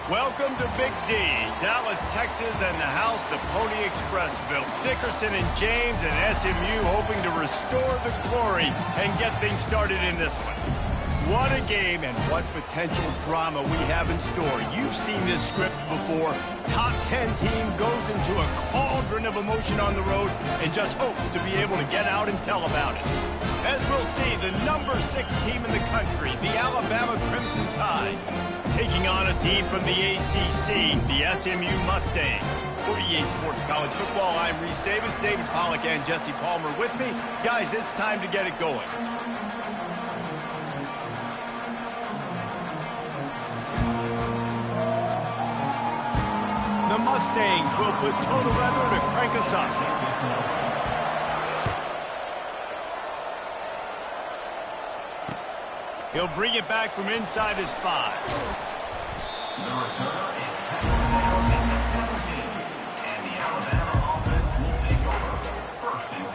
Welcome to Big D, Dallas, Texas, and the house the Pony Express built. Dickerson and James and SMU hoping to restore the glory and get things started in this one. What a game and what potential drama we have in store. You've seen this script before. Top 10 team goes into a cauldron of emotion on the road and just hopes to be able to get out and tell about it. As we'll see, the number 6 team in the country, the Alabama Crimson Tide, taking on a team from the ACC, the SMU Mustangs. For EA Sports College Football, I'm Reese Davis, David Pollack, and Jesse Palmer with me. Guys, it's time to get it going. The Mustangs will put total weather to crank us up. He'll bring it back from inside his 5. The returner is tackled down at the 17, and the Alabama offense will take over 1st and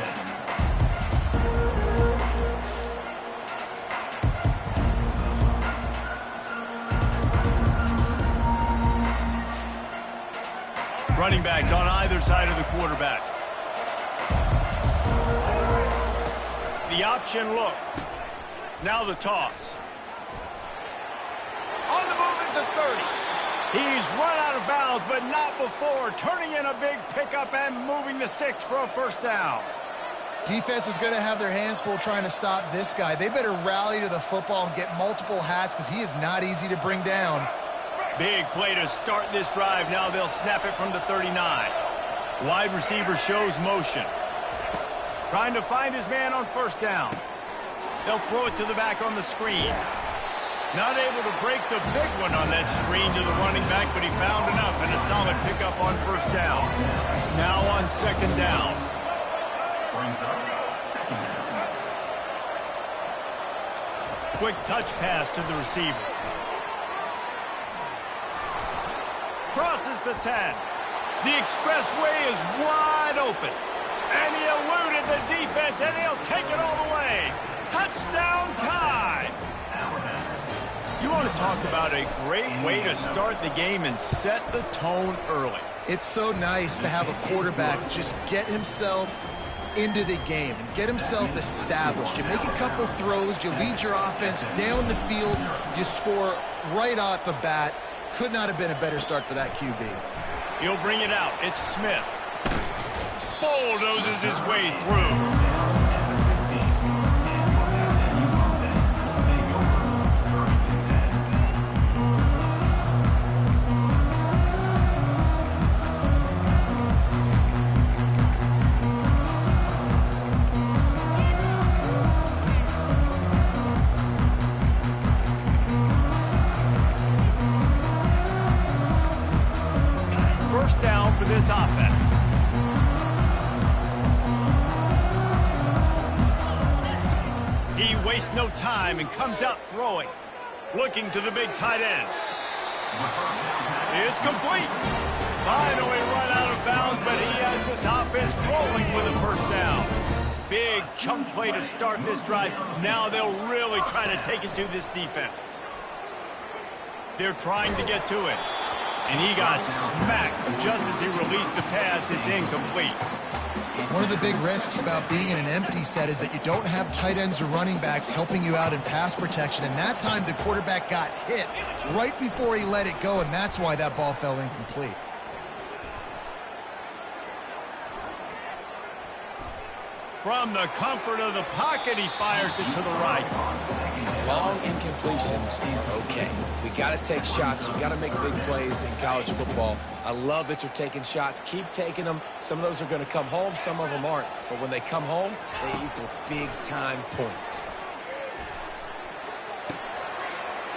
10. Running backs on either side of the quarterback. The option look. Now the toss. On the move at the 30. He's run out of bounds, but not before. Turning in a big pickup and moving the sticks for a 1st down. Defense is going to have their hands full trying to stop this guy. They better rally to the football and get multiple hats because he is not easy to bring down. Big play to start this drive. Now they'll snap it from the 39. Wide receiver shows motion. Trying to find his man on 1st down. They'll throw it to the back on the screen. Not able to break the big one on that screen to the running back, but he found enough and a solid pickup on 1st down. Now on 2nd down. Brings up 2nd down. Quick touch pass to the receiver. Crosses the 10. The expressway is wide open. And he eluded the defense, and he'll take it all the way. Touchdown Tide! You want to talk about a great way to start the game and set the tone early. It's so nice to have a quarterback just get himself into the game and get himself established. You make a couple throws, you lead your offense down the field, you score right off the bat. Could not have been a better start for that QB. He'll bring it out. It's Smith. Bulldozes his way through. This offense. He wastes no time and comes out throwing. Looking to the big tight end. It's complete. Finally run out of bounds, but he has this offense rolling with a 1st down. Big chunk play to start this drive. Now they'll really try to take it to this defense. They're trying to get to it. And he got smacked just as he released the pass. It's incomplete. One of the big risks about being in an empty set is that you don't have tight ends or running backs helping you out in pass protection. And that time the quarterback got hit right before he let it go, and that's why that ball fell incomplete. From the comfort of the pocket, he fires it to the right. Long incompletions, okay. We got to take shots. You got to make big plays in college football. I love that you're taking shots. Keep taking them. Some of those are going to come home. Some of them aren't. But when they come home, they equal big-time points.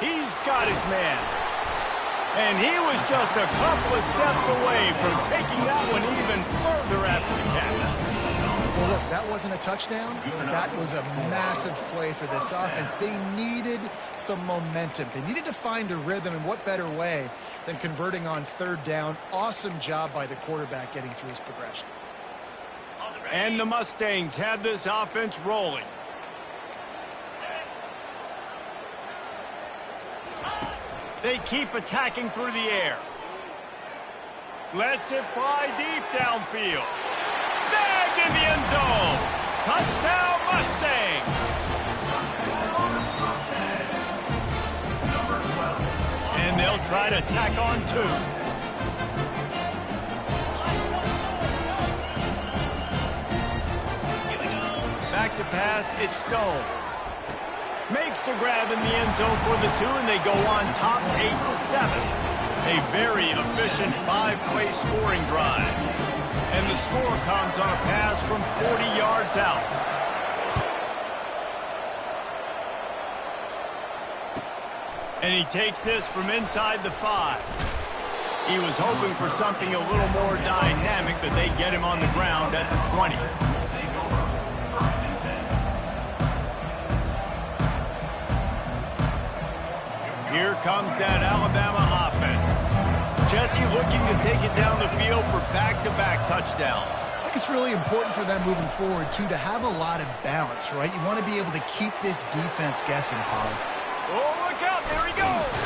He's got his man. And he was just a couple of steps away from taking that one even further after the catch. Well, look, that wasn't a touchdown, but that was a massive play for this offense. They needed some momentum. They needed to find a rhythm, and what better way than converting on 3rd down. Awesome job by the quarterback getting through his progression. And the Mustangs have this offense rolling. They keep attacking through the air. Lets it fly deep downfield. Snagged in the end zone. Touchdown, Mustang. And they'll try to tack on 2. Back to pass, it's Stone. Makes the grab in the end zone for the 2, and they go on top 8-7. A very efficient 5-play scoring drive. And the score comes on a pass from 40 yards out. And he takes this from inside the 5. He was hoping for something a little more dynamic, but they get him on the ground at the 20. Here comes that Alabama offense. Jesse looking to take it down the field for back-to-back touchdowns. I think it's really important for them moving forward, too, to have a lot of balance, right? You want to be able to keep this defense guessing, Pollard. Oh, look out. There he goes.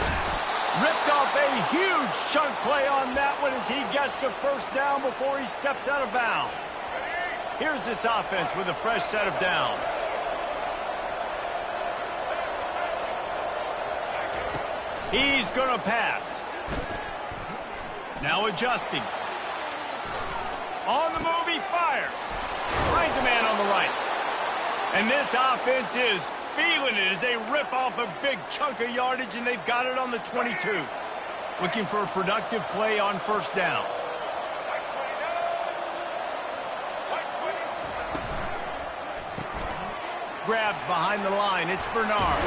Ripped off a huge chunk play on that one as he gets the first down before he steps out of bounds. Here's this offense with a fresh set of downs. He's going to pass. Now adjusting. On the move, he fires. Finds a man on the right. And this offense is feeling it as they rip off a big chunk of yardage, and they've got it on the 22. Looking for a productive play on first down. Grabbed behind the line. It's Bernard.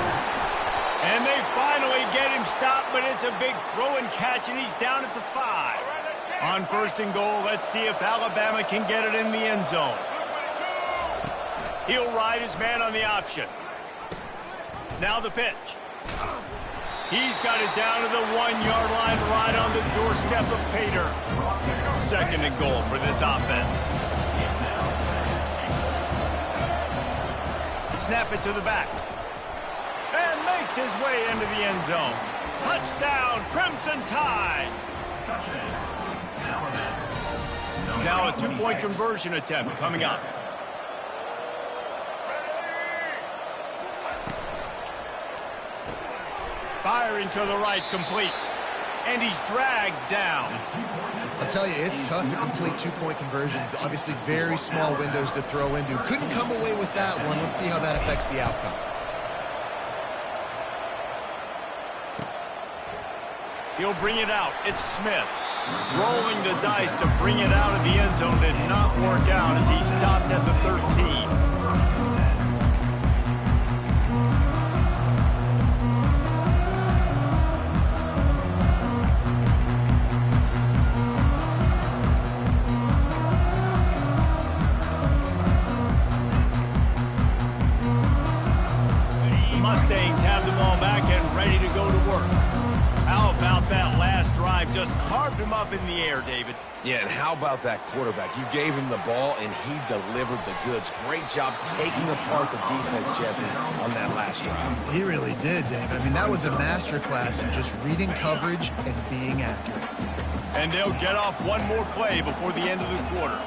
And they finally get him stopped, but it's a big throw and catch, and he's down at the 5. On first and goal, let's see if Alabama can get it in the end zone. He'll ride his man on the option. Now the pitch. He's got it down to the 1-yard line, right on the doorstep of Pater. Second and goal for this offense. Snap it to the back. And makes his way into the end zone. Touchdown, Crimson Tide. Now a 2-point conversion attempt coming up. Firing to the right, complete. And he's dragged down. I'll tell you, it's tough to complete 2-point conversions. Obviously, very small windows to throw into. Couldn't come away with that one. Let's see how that affects the outcome. He'll bring it out. It's Smith. Rolling the dice to bring it out of the end zone did not work out as he stopped at the 13. Mustangs have the ball back and ready to go to work. How about that last drive? Just carved him up in the air, David. Yeah, and how about that quarterback? You gave him the ball, and he delivered the goods. Great job taking apart the defense, Jesse, on that last drive. He really did, David. I mean, that was a masterclass in just reading coverage and being accurate. And they'll get off one more play before the end of the quarter.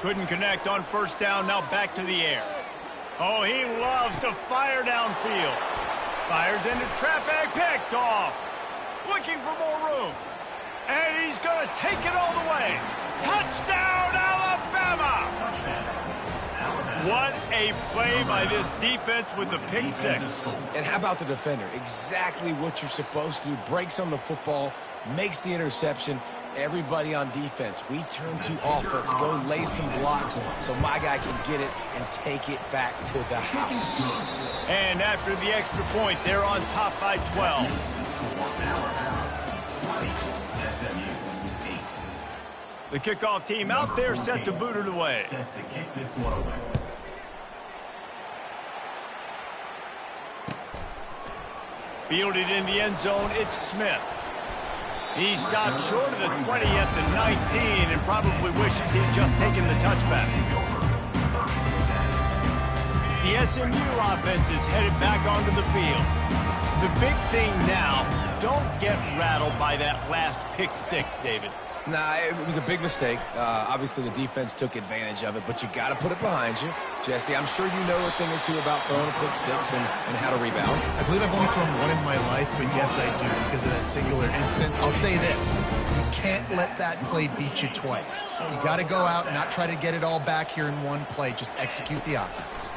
Couldn't connect on first down, now back to the air. Oh, he loves to fire downfield. Fires into traffic, picked off. Looking for more room. And he's going to take it all the way. Touchdown, Alabama! What a play by this defense with the pick six. And how about the defender? Exactly what you're supposed to do. Breaks on the football, makes the interception. Everybody on defense, we turn to offense. Go lay some blocks so my guy can get it and take it back to the house. And after the extra point, they're on top by 12. The kickoff team out there set to boot it away. Set to kick this one away. Fielded in the end zone, it's Smith. He stopped short of the 20 at the 19 and probably wishes he'd just taken the touchback. The SMU offense is headed back onto the field. The big thing now, don't get rattled by that last pick six, David. Nah, it was a big mistake. Obviously, the defense took advantage of it, but you got to put it behind you. Jesse, I'm sure you know a thing or two about throwing a pick six and how to rebound. I believe I've only thrown one in my life, but yes, I do because of that singular instance. I'll say this. You can't let that play beat you twice. You got to go out and not try to get it all back here in one play. Just execute the offense.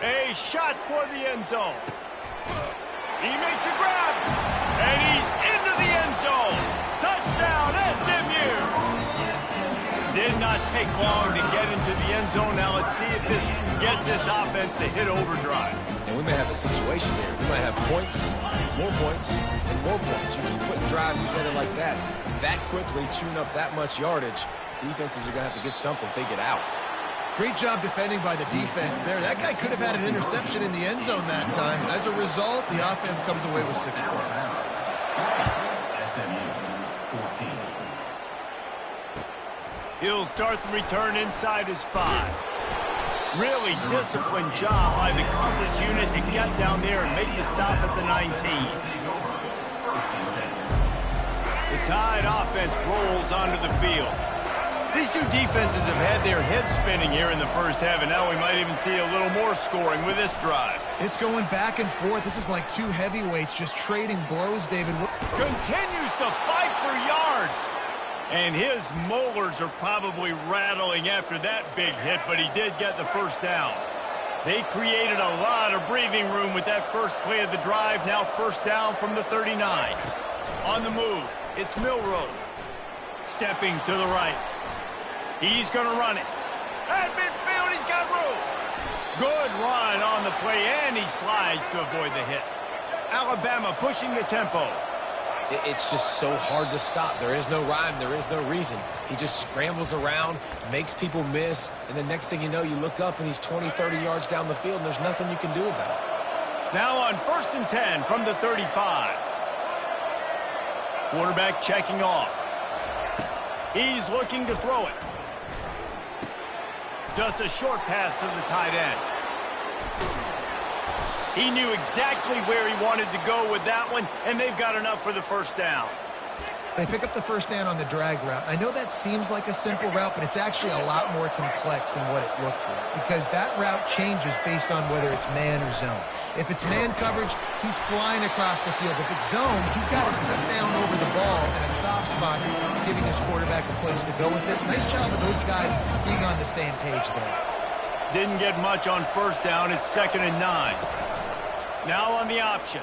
A shot toward the end zone. He makes a grab, and he's into the end zone. Touchdown, SMU. Did not take long to get into the end zone. Now let's see if this gets this offense to hit overdrive. And we may have a situation here. We might have points, and more points. You keep putting drives together like that quickly, chewing up that much yardage, defenses are going to have to get something figured out. Great job defending by the defense there. That guy could have had an interception in the end zone that time. As a result, the offense comes away with 6 points. SMU 14. He'll start the return inside his 5. Really disciplined job by the coverage unit to get down there and make the stop at the 19. The Tide offense rolls onto the field. These two defenses have had their heads spinning here in the first half, and now we might even see a little more scoring with this drive. It's going back and forth. This is like two heavyweights just trading blows, David. Continues to fight for yards. And his molars are probably rattling after that big hit, but he did get the first down. They created a lot of breathing room with that first play of the drive. Now first down from the 39. On the move, it's Milroe. Stepping to the right. He's going to run it. At midfield, he's got room. Good run on the play, and he slides to avoid the hit. Alabama pushing the tempo. It's just so hard to stop. There is no rhyme. There is no reason. He just scrambles around, makes people miss, and the next thing you know, you look up, and he's 20, 30 yards down the field, and there's nothing you can do about it. Now on 1st and 10 from the 35. Quarterback checking off. He's looking to throw it. Just a short pass to the tight end. He knew exactly where he wanted to go with that one, and they've got enough for the first down. They pick up the first down on the drag route. I know that seems like a simple route, but it's actually a lot more complex than what it looks like because that route changes based on whether it's man or zone. If it's man coverage, he's flying across the field. If it's zone, he's got to sit down over the ball in a soft spot, giving his quarterback a place to go with it. Nice job of those guys being on the same page there. Didn't get much on first down. It's 2nd and 9. Now on the option.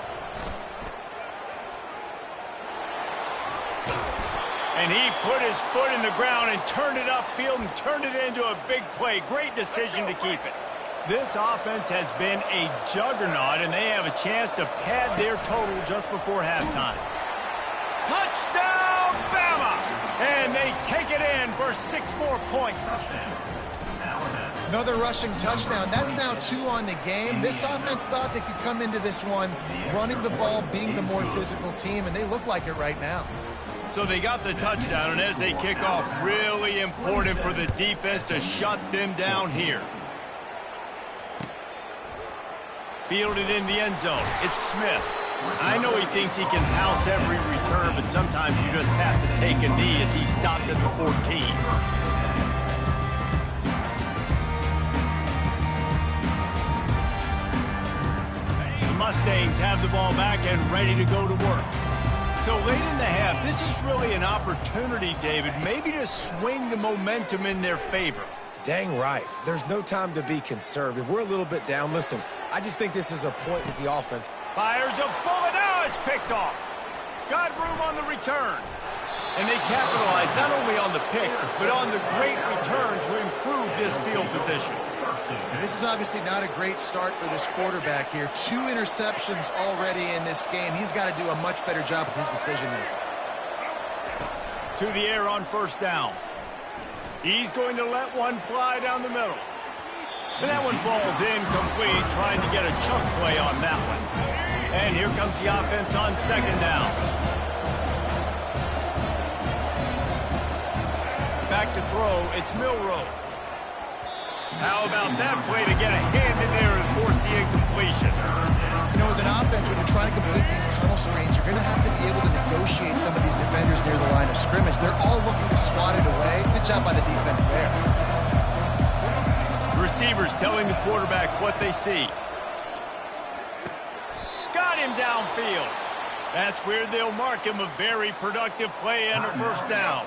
And he put his foot in the ground and turned it upfield and turned it into a big play. Great decision to keep it. This offense has been a juggernaut, and they have a chance to pad their total just before halftime. Touchdown, Bama! And they take it in for 6 more points. Another rushing touchdown. That's now 2 on the game. This offense thought they could come into this one running the ball, being the more physical team, and they look like it right now. So they got the touchdown, and as they kick off, really important for the defense to shut them down here. Fielded in the end zone. It's Smith. I know he thinks he can house every return, but sometimes you just have to take a knee as he stopped at the 14. The Mustangs have the ball back and ready to go to work. So late in the half, this is really an opportunity, David, maybe to swing the momentum in their favor. Dang right. There's no time to be conservative. We're a little bit down. Listen, I just think this is a point with the offense. Fires a bullet. Now it's picked off. Got room on the return. And they capitalized not only on the pick, but on the great return to improve this field position. This is obviously not a great start for this quarterback here. 2 interceptions already in this game. He's got to do a much better job with his decision-making. To the air on first down. He's going to let one fly down the middle. And that one falls incomplete, trying to get a chunk play on that one. And here comes the offense on 2nd down. Back to throw, it's Milroe. How about that play to get a hand in there and force the incompletion? You know, as an offense, when you're trying to complete these tunnel screens, you're going to have to be able to negotiate some of these defenders near the line of scrimmage. They're all looking to swat it away. Good job by the defense there. The receivers telling the quarterbacks what they see. Got him downfield. That's where they'll mark him. A very productive play and a first down.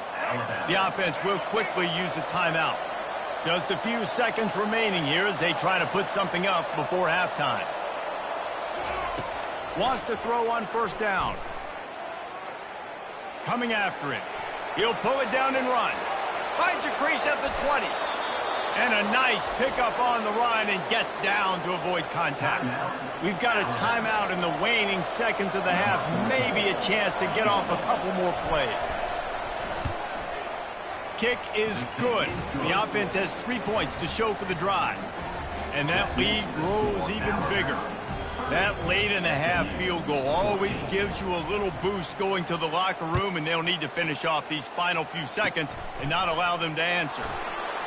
The offense will quickly use a timeout. Just a few seconds remaining here as they try to put something up before halftime. Wants to throw on first down. Coming after him. He'll pull it down and run. Finds a crease at the 20. And a nice pickup on the run and gets down to avoid contact. We've got a timeout in the waning seconds of the half. Maybe a chance to get off a couple more plays. Kick is good. The offense has 3 points to show for the drive. And that lead grows even bigger. That late in the half field goal always gives you a little boost going to the locker room, and they'll need to finish off these final few seconds and not allow them to answer.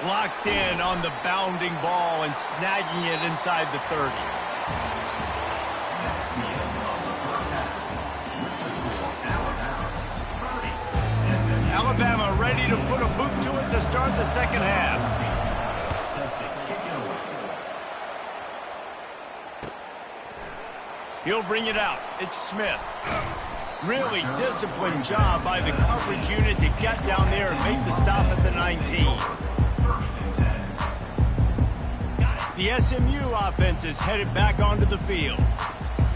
Locked in on the bounding ball and snagging it inside the 30. Alabama ready to put a boot to it to start the second half. He'll bring it out. It's Smith. Really disciplined job by the coverage unit to get down there and make the stop at the 19. The SMU offense is headed back onto the field.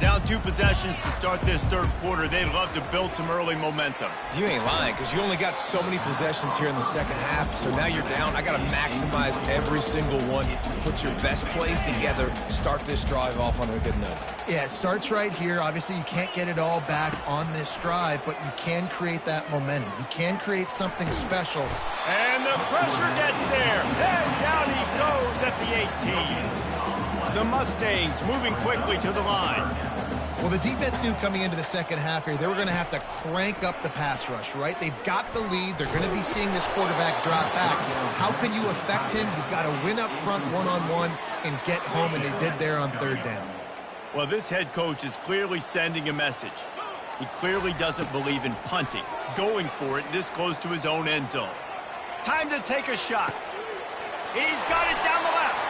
Down 2 possessions to start this third quarter. They'd love to build some early momentum. You ain't lying, because you only got so many possessions here in the second half, so now you're down. I got to maximize every single one. Put your best plays together. Start this drive off on a good note. Yeah, it starts right here. Obviously, you can't get it all back on this drive, but you can create that momentum. You can create something special. And the pressure gets there. And down he goes at the 18. The Mustangs moving quickly to the line. Well, the defense knew coming into the second half here, they were going to have to crank up the pass rush, right? They've got the lead. They're going to be seeing this quarterback drop back. How can you affect him? You've got to win up front one-on-one and get home, and they did there on third down. Well, this head coach is clearly sending a message. He clearly doesn't believe in punting, going for it this close to his own end zone. Time to take a shot. He's got it down the left.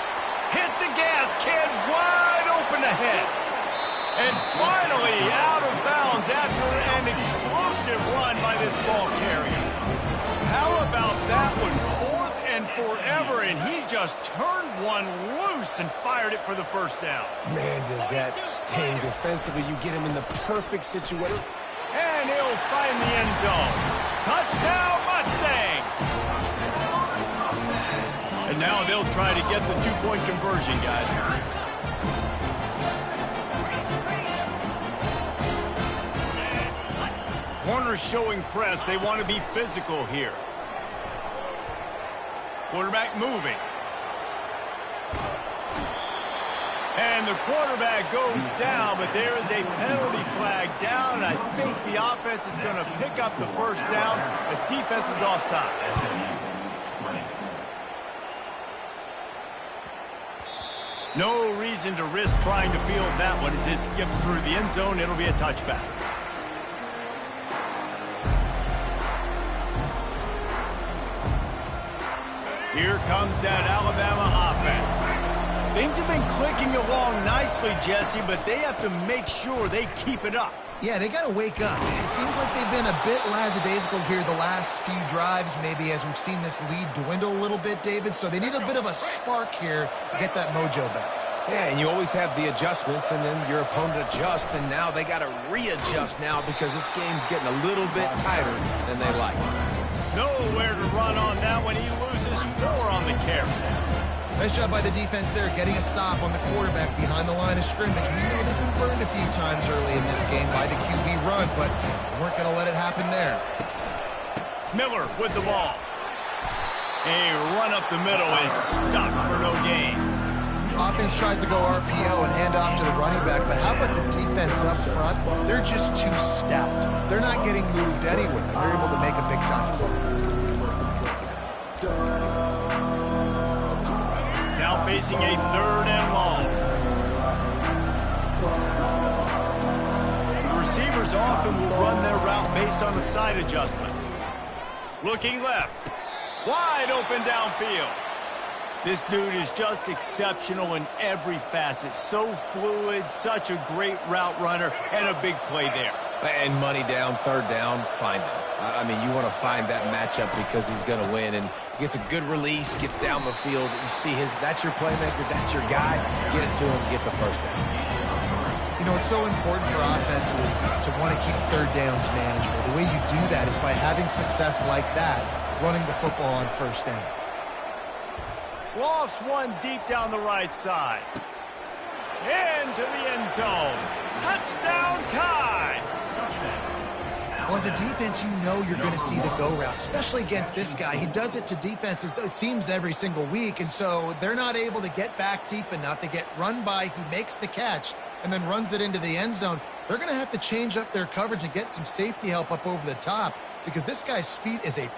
Hit the gas, kid, wide open ahead. And finally out of bounds after an explosive run by this ball carrier. How about that one? 4th and forever, and he just turned one loose and fired it for the first down. Man, does that sting. Defensively, you get him in the perfect situation. And he'll find the end zone. Touchdown, Mustangs! And now they'll try to get the 2-point conversion, guys. Corners showing press. They want to be physical here. Quarterback moving. And the quarterback goes down, but there is a penalty flag down. I think the offense is going to pick up the first down. The defense was offside. No reason to risk trying to field that one as it skips through the end zone. It'll be a touchback. Here comes that Alabama offense. Things have been clicking along nicely, Jesse, but they have to make sure they keep it up. Yeah, they got to wake up. It seems like they've been a bit lackadaisical here the last few drives, maybe as we've seen this lead dwindle a little bit, David. So they need a bit of a spark here to get that mojo back. Yeah, and you always have the adjustments, and then your opponent adjusts, and now they got to readjust now because this game's getting a little bit tighter than they like. Nowhere to run on that one. He loses 4 on the carry. Nice job by the defense there, getting a stop on the quarterback behind the line of scrimmage. We know they've been burned a few times early in this game by the QB run, but weren't going to let it happen there. Miller with the ball. A run up the middle is stopped for no gain. Offense tries to go RPO and hand off to the running back, but how about the defense up front? They're just too stout. They're not getting moved anywhere. They're able to make a big-time play. Now now facing a 3rd and long. The receivers often will run their route based on a side adjustment. Looking left. Wide open downfield. This dude is just exceptional in every facet. So fluid, such a great route runner, and a big play there. And money down, 3rd down, find him. I mean, you want to find that matchup because he's going to win. And he gets a good release, gets down the field. You see that's your playmaker, that's your guy. Get it to him, get the 1st down. You know, it's so important for offenses to want to keep 3rd downs manageable. The way you do that is by having success like that, running the football on 1st down. Lost one deep down the right side. Into the end zone. Touchdown, Ncaa! Well, as a defense, you know you're going to see the go route, especially against this guy. He does it to defenses, it seems, every single week, and so they're not able to get back deep enough. They get run by, he makes the catch, and then runs it into the end zone. They're going to have to change up their coverage and get some safety help up over the top because this guy's speed is a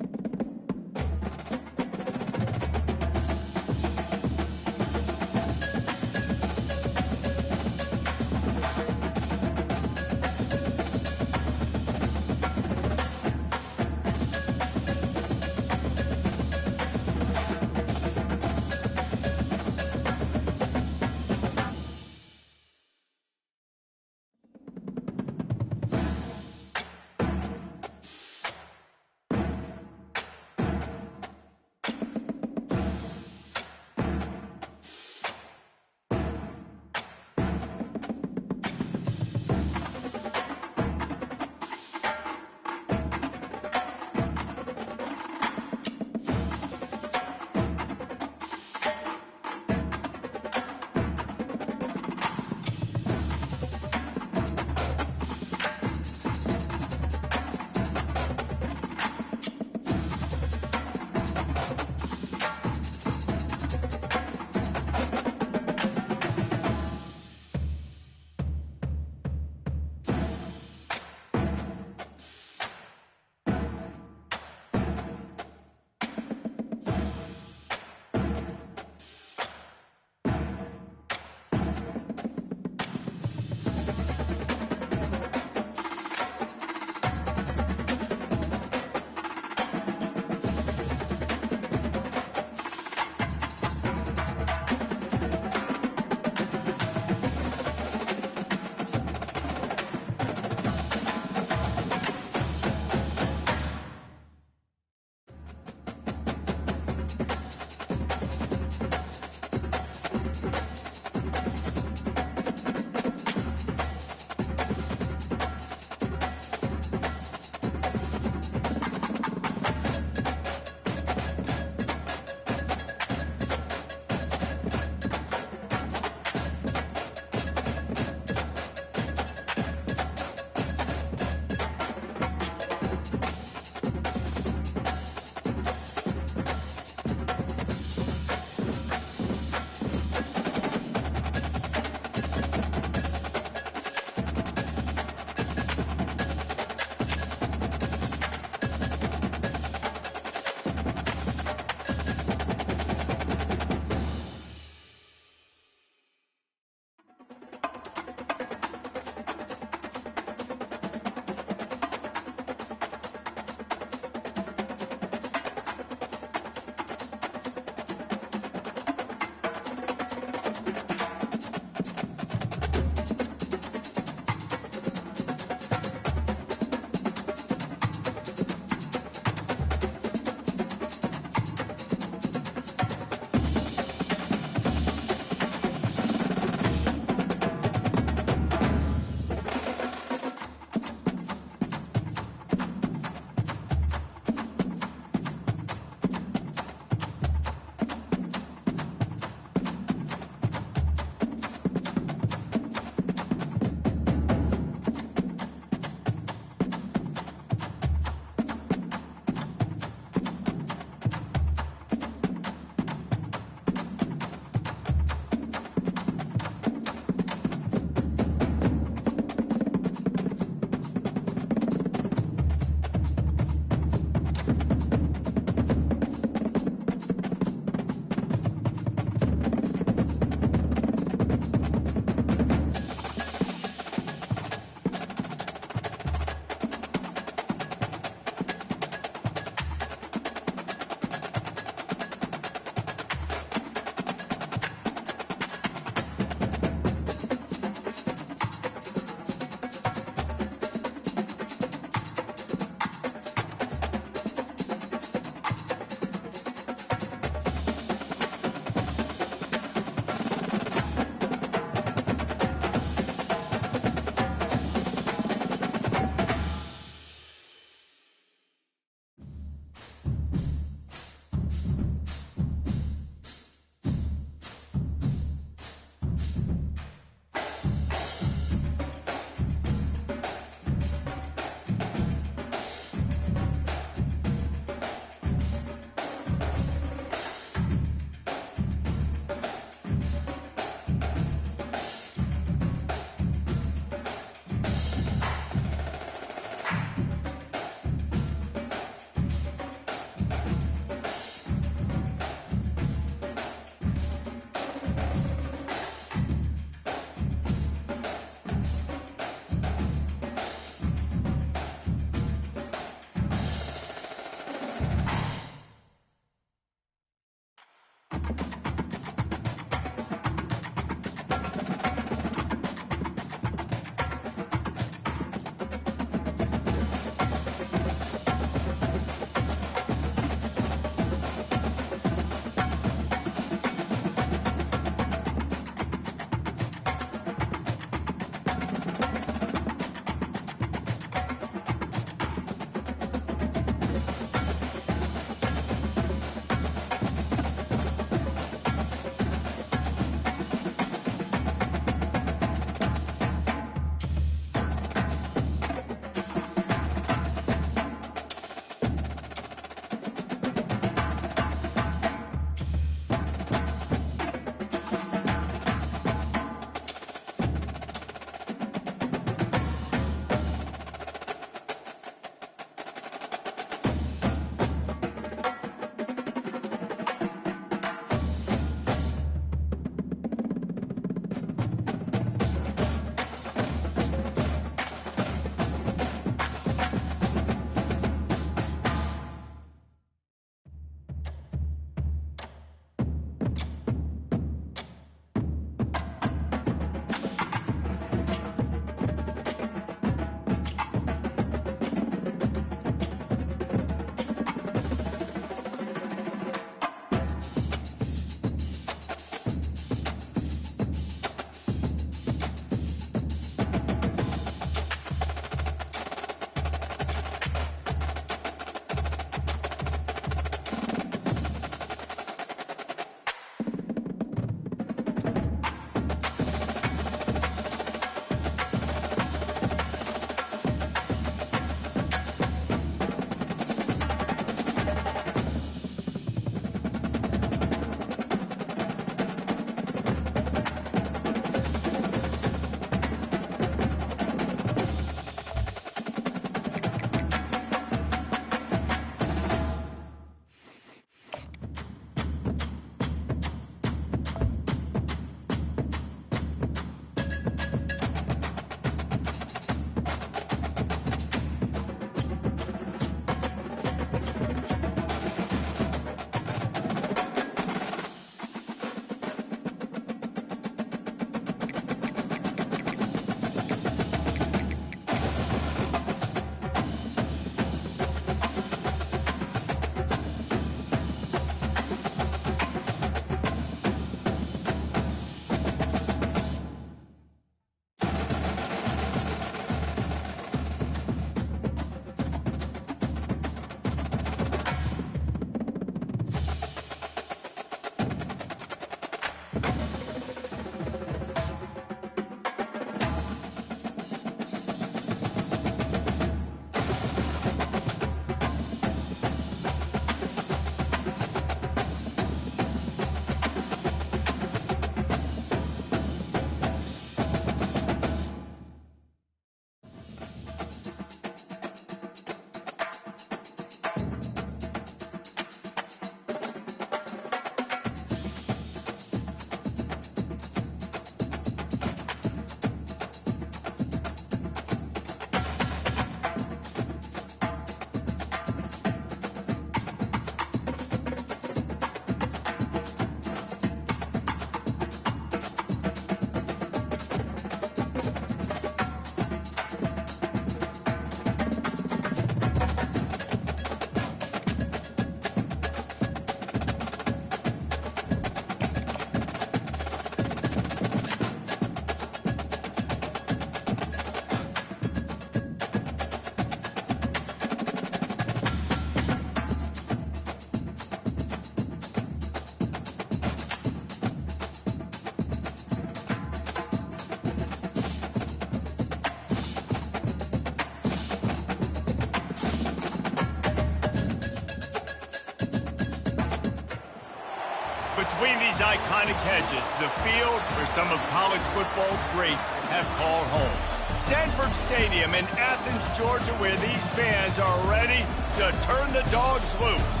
Between these iconic hedges, the field where some of college football's greats have called home. Sanford Stadium in Athens, Georgia, where these fans are ready to turn the dogs loose.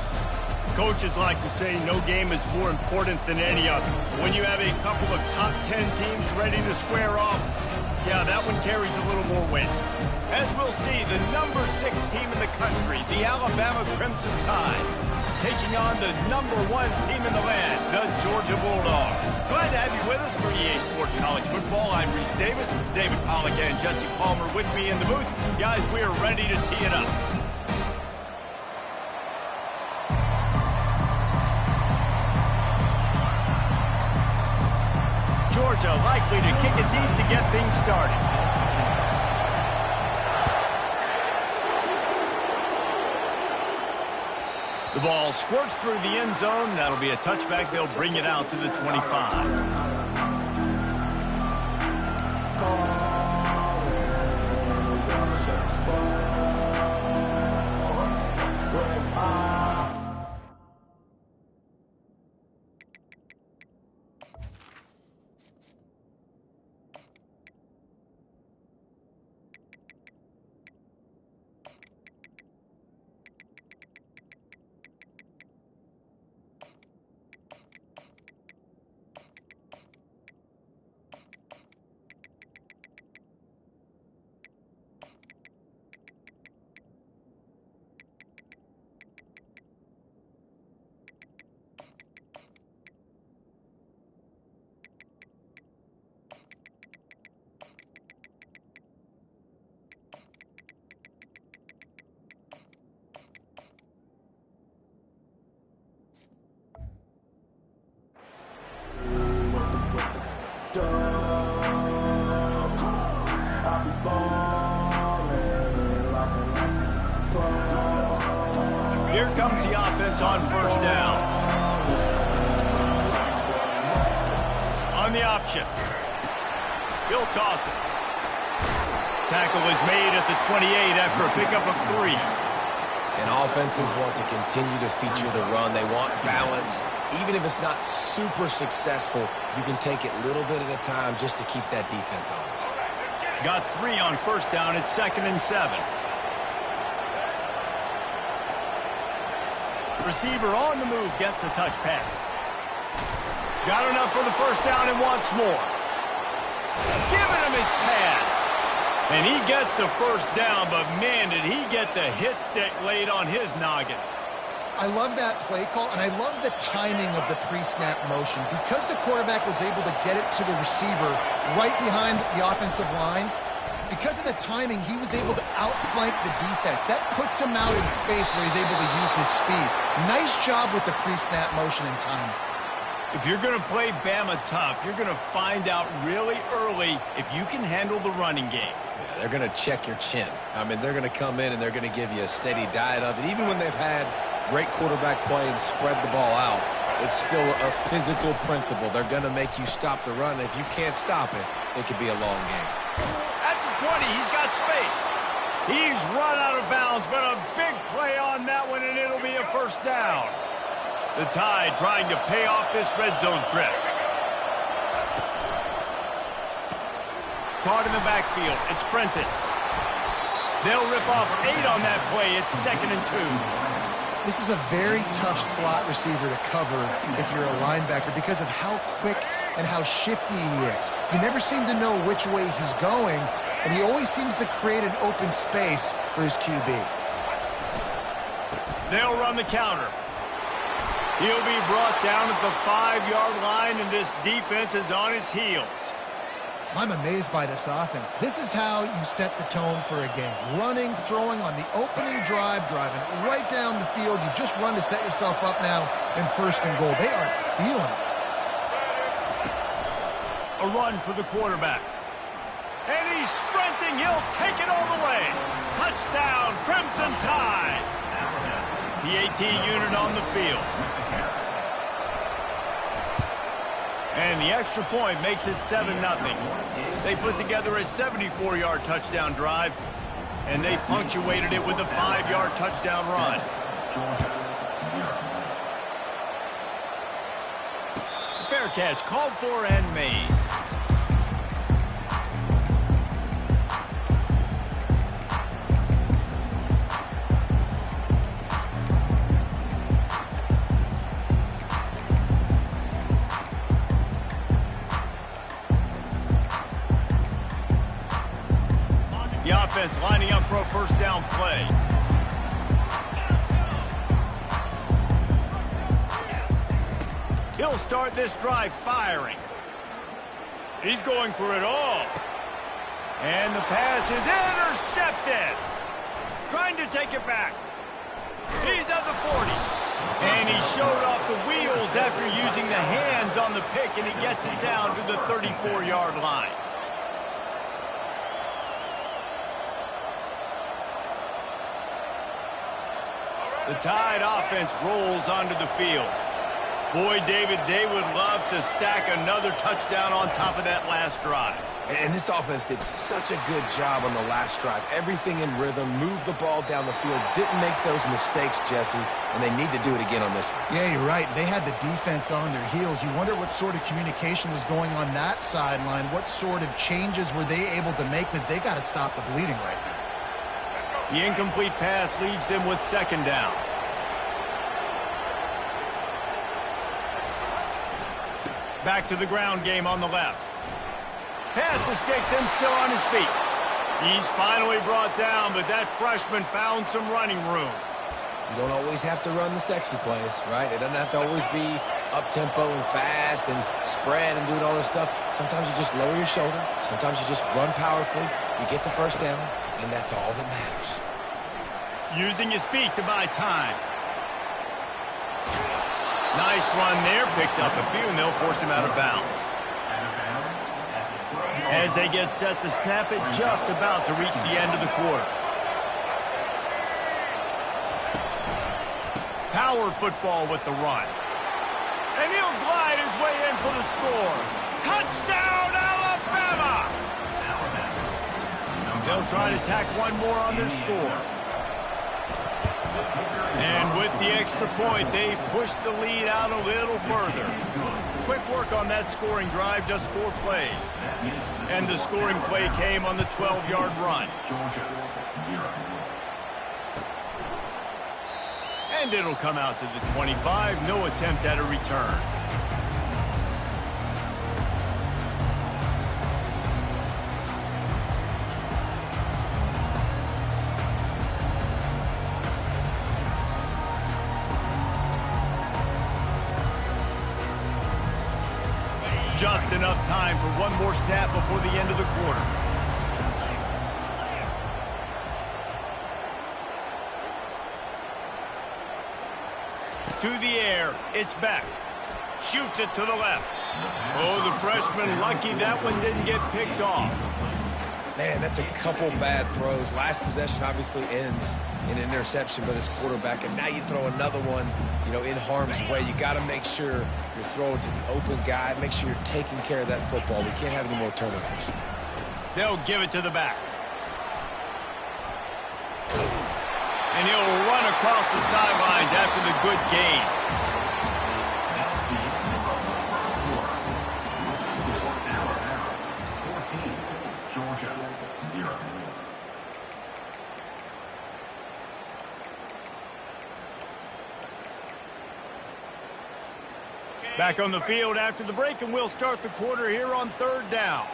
Coaches like to say no game is more important than any other. When you have a couple of top 10 teams ready to square off, yeah, that one carries a little more weight. As we'll see, the number 6 team in the country, the Alabama Crimson Tide, taking on the number 1 team in the land, the Georgia Bulldogs. Glad to have you with us for EA Sports College Football. I'm Reese Davis, David Pollack and Jesse Palmer with me in the booth. Guys, we are ready to tee it up. Georgia likely to kick it deep to get things started. The ball squirts through the end zone. That'll be a touchback. They'll bring it out to the 25. Here comes the offense on first down. On the option. He'll toss it. Tackle is made at the 28 after a pickup of 3. And offenses want to continue to feature the run. They want balance. Even if it's not super successful, you can take it little bit at a time just to keep that defense honest. Got 3 on first down. It's 2nd and 7. Receiver on the move gets the touch pass. Got enough for the first down and wants more. Giving him his pads. And he gets the first down, but man, did he get the hit stick laid on his noggin. I love that play call, and I love the timing of the pre-snap motion. Because the quarterback was able to get it to the receiver right behind the offensive line, because of the timing, he was able to outflank the defense. That puts him out in space where he's able to use his speed. Nice job with the pre-snap motion and timing. If you're going to play Bama tough, you're going to find out really early if you can handle the running game. Yeah, they're going to check your chin. I mean, they're going to come in and they're going to give you a steady diet of it. Even when they've had great quarterback play and spread the ball out, it's still a physical principle. They're going to make you stop the run. If you can't stop it, it could be a long game. At the 20, he's got space. He's run out of bounds, but a big play on that one, and it'll be a first down. The Tide trying to pay off this red zone trip. Caught in the backfield. It's Prentice. They'll rip off 8 on that play. It's 2nd and 2. This is a very tough slot receiver to cover if you're a linebacker because of how quick and how shifty he is. You never seem to know which way he's going, and he always seems to create an open space for his QB. They'll run the counter. He'll be brought down at the 5-yard line, and this defense is on its heels. I'm amazed by this offense. This is how you set the tone for a game. Running, throwing on the opening drive, driving it right down the field. You just run to set yourself up now in 1st and goal. They are feeling it. A run for the quarterback. And he's sprinting. He'll take it all the way. Touchdown, Crimson Tide. The AT unit on the field. And the extra point makes it 7-0. They put together a 74-yard touchdown drive, and they punctuated it with a 5-yard touchdown run. catch called for and made. The offense lining up for a first down play. He'll start this drive firing. He's going for it all. And the pass is intercepted. Trying to take it back. He's at the 40. And he showed off the wheels after using the hands on the pick, and he gets it down to the 34-yard line. The Tide offense rolls onto the field. Boy, David, they would love to stack another touchdown on top of that last drive. And this offense did such a good job on the last drive. Everything in rhythm, moved the ball down the field, didn't make those mistakes, Jesse, and they need to do it again on this one. Yeah, you're right. They had the defense on their heels. You wonder what sort of communication was going on that sideline. What sort of changes were they able to make, because they got to stop the bleeding right now. The incomplete pass leaves them with second down. Back to the ground game on the left. Pass to sticks and still on his feet. He's finally brought down, but that freshman found some running room. You don't always have to run the sexy plays, right? It doesn't have to always be up-tempo and fast and spread and doing all this stuff. Sometimes you just lower your shoulder. Sometimes you just run powerfully. You get the first down, and that's all that matters. Using his feet to buy time. Nice run there. Picks up a few, and they'll force him out of bounds. As they get set to snap it, just about to reach the end of the quarter. Power football with the run. And he'll glide his way in for the score. Touchdown, Alabama! They'll try to tack one more on their score. And with the extra point, they push the lead out a little further. Quick work on that scoring drive, just 4 plays. And the scoring play came on the 12-yard run. And it'll come out to the 25. No attempt at a return. Just enough time for one more snap before the end of the quarter. To the air, it's back. Shoots it to the left. Oh, the freshman lucky that one didn't get picked off. Man, that's a couple bad throws. Last possession obviously ends in an interception by this quarterback, and now you throw another one, in harm's way. You got to make sure you're throwing to the open guy. Make sure you're taking care of that football. We can't have any more turnovers. They'll give it to the back. And he'll run across the sidelines after the good gain. Back on the field after the break, and we'll start the quarter here on 3rd down.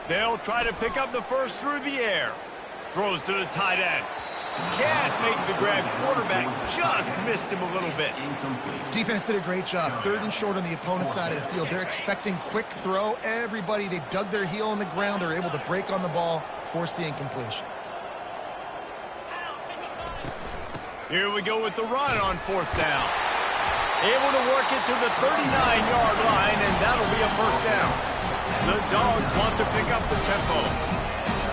They'll try to pick up the first through the air. Throws to the tight end. Can't make the grab. Quarterback just missed him a little bit. Defense did a great job. 3rd and short on the opponent's side of the field. They're expecting quick throw. Everybody, they dug their heel on the ground. They're able to break on the ball, force the incompletion. Here we go with the run on 4th down. Able to work it to the 39-yard line, and that'll be a first down. The Dogs want to pick up the tempo.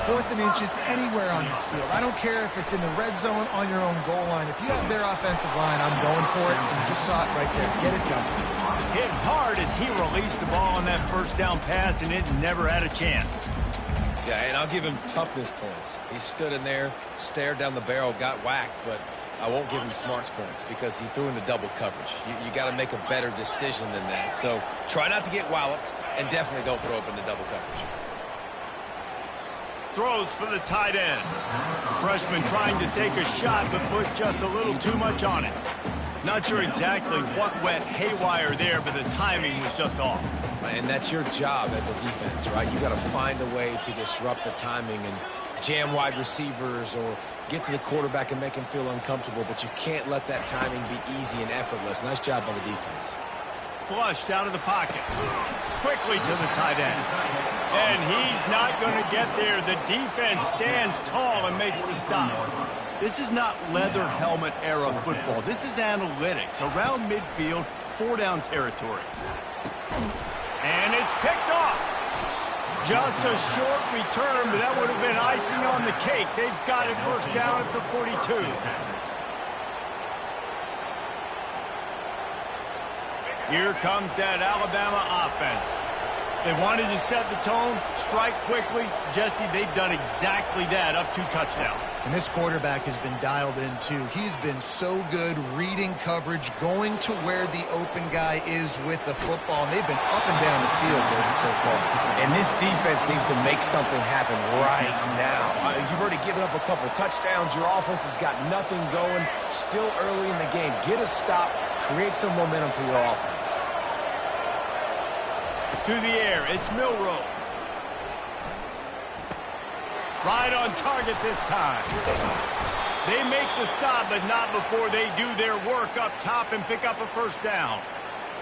4th and inches anywhere on this field. I don't care if it's in the red zone, on your own goal line. If you have their offensive line, I'm going for it, and you just saw it right there. Get it done. Hit hard as he released the ball on that first down pass, and it never had a chance. Yeah, and I'll give him toughness points. He stood in there, stared down the barrel, got whacked, but I won't give him smarts points because he threw into double coverage. You got to make a better decision than that. So try not to get walloped, and definitely don't throw up into double coverage. Throws for the tight end. Freshman trying to take a shot, but put just a little too much on it. Not sure exactly what went haywire there, but the timing was just off. And that's your job as a defense, right? You got to find a way to disrupt the timing and jam wide receivers or get to the quarterback and make him feel uncomfortable, but you can't let that timing be easy and effortless. Nice job by the defense. Flushed out of the pocket. Quickly to the tight end. And he's not going to get there. The defense stands tall and makes the stop. This is not leather helmet era football. This is analytics. Around midfield, 4-down territory. And it's picked off. Just a short return, but that would have been icing on the cake. They've got it first down at the 42. Here comes that Alabama offense. They wanted to set the tone, strike quickly. Jesse, they've done exactly that, up 2 touchdowns. And this quarterback has been dialed in, too. He's been so good reading coverage, going to where the open guy is with the football. And they've been up and down the field, David, so far. And this defense needs to make something happen right now. You've already given up a couple touchdowns. Your offense has got nothing going. Still early in the game. Get a stop. Create some momentum for your offense. To the air, it's Milroe. Right on target this time. They make the stop, but not before they do their work up top and pick up a first down.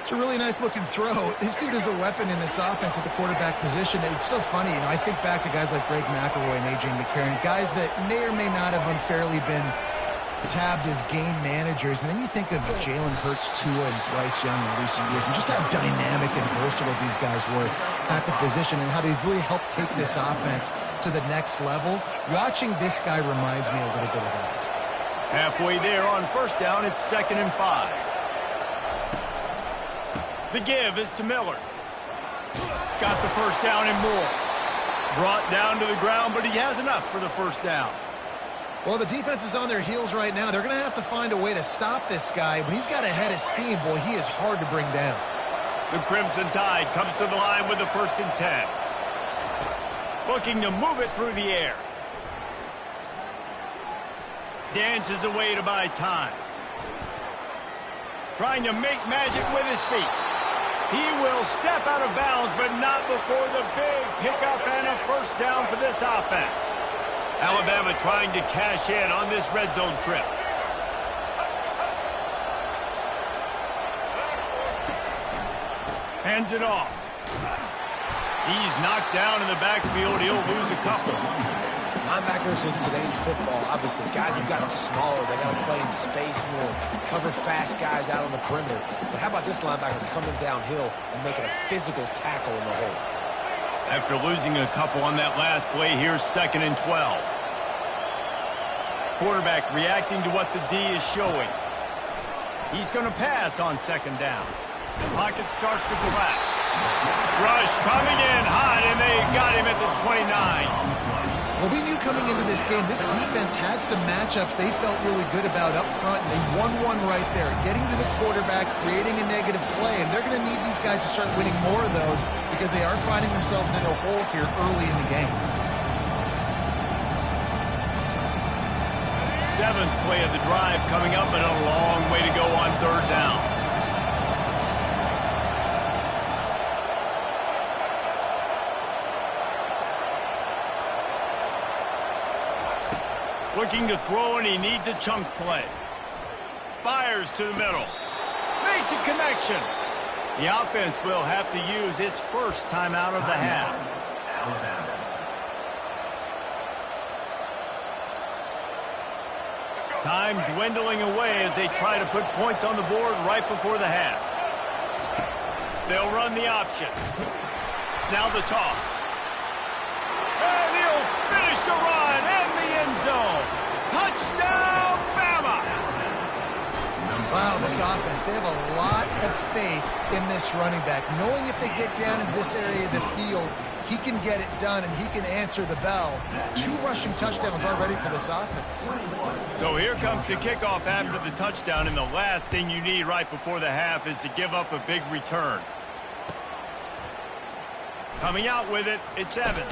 It's a really nice-looking throw. This dude is a weapon in this offense at the quarterback position. It's so funny. You know, I think back to guys like Greg McElroy and A.J. McCarron, guys that may or may not have unfairly been tabbed as game managers, and then you think of Jalen Hurts, Tua, and Bryce Young in recent years, and just how dynamic and versatile these guys were at the position and how they've really helped take this offense to the next level. Watching this guy reminds me a little bit of that. Halfway there on first down, it's 2nd and 5. The give is to Miller. Got the first down and more. Brought down to the ground, but he has enough for the first down. Well, the defense is on their heels right now. They're going to have to find a way to stop this guy. When he's got a head of steam, boy, he is hard to bring down. The Crimson Tide comes to the line with the 1st and 10. Looking to move it through the air. Dances away to buy time. Trying to make magic with his feet. He will step out of bounds, but not before the big pickup and a first down for this offense. Alabama trying to cash in on this red zone trip. Hands it off. He's knocked down in the backfield. He'll lose a couple. Linebackers in today's football, obviously, guys have gotten smaller. They got to play in space more, cover fast guys out on the perimeter. But how about this linebacker coming downhill and making a physical tackle in the hole? After losing a couple on that last play, here's 2nd and 12. Quarterback reacting to what the D is showing. He's going to pass on 2nd down. The pocket starts to collapse. Rush coming in hot, and they got him at the 29. Well, we knew coming into this game, this defense had some matchups they felt really good about up front, and they won one right there, getting to the quarterback, creating a negative play, and they're going to need these guys to start winning more of those because they are finding themselves in a hole here early in the game. 7th play of the drive coming up, and a long way to go on 3rd down. Looking to throw, and he needs a chunk play. Fires to the middle. Makes a connection. The offense will have to use its first timeout of the half. Time dwindling away as they try to put points on the board right before the half. They'll run the option. Now the toss. And he'll finish the run in the end zone. Touchdown, Bama! Wow, this offense, they have a lot of faith in this running back, knowing if they get down in this area of the field, he can get it done and he can answer the bell. 2 rushing touchdowns already for this offense. So here comes the kickoff after the touchdown, and the last thing you need right before the half is to give up a big return. Coming out with it, it's Evans.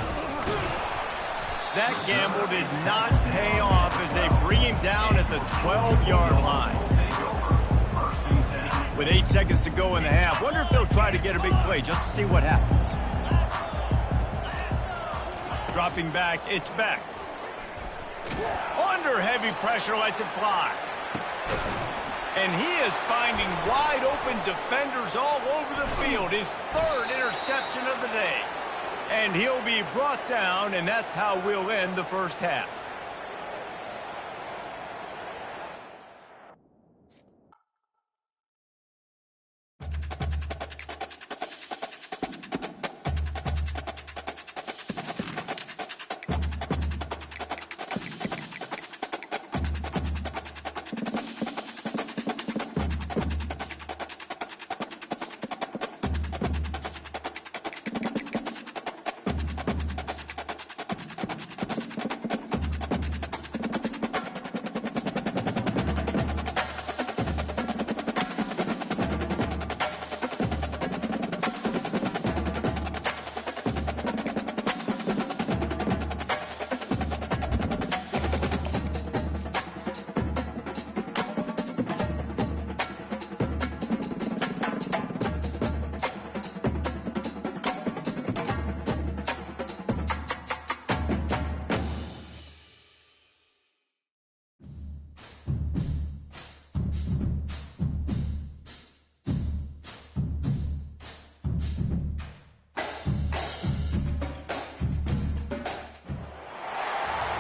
That gamble did not pay off as they bring him down at the 12-yard line. With 8 seconds to go in the half, wonder if they'll try to get a big play just to see what happens. Dropping back, it's back. Under heavy pressure, lets it fly. And he is finding wide open defenders all over the field. His 3rd interception of the day. And he'll be brought down, and that's how we'll end the first half.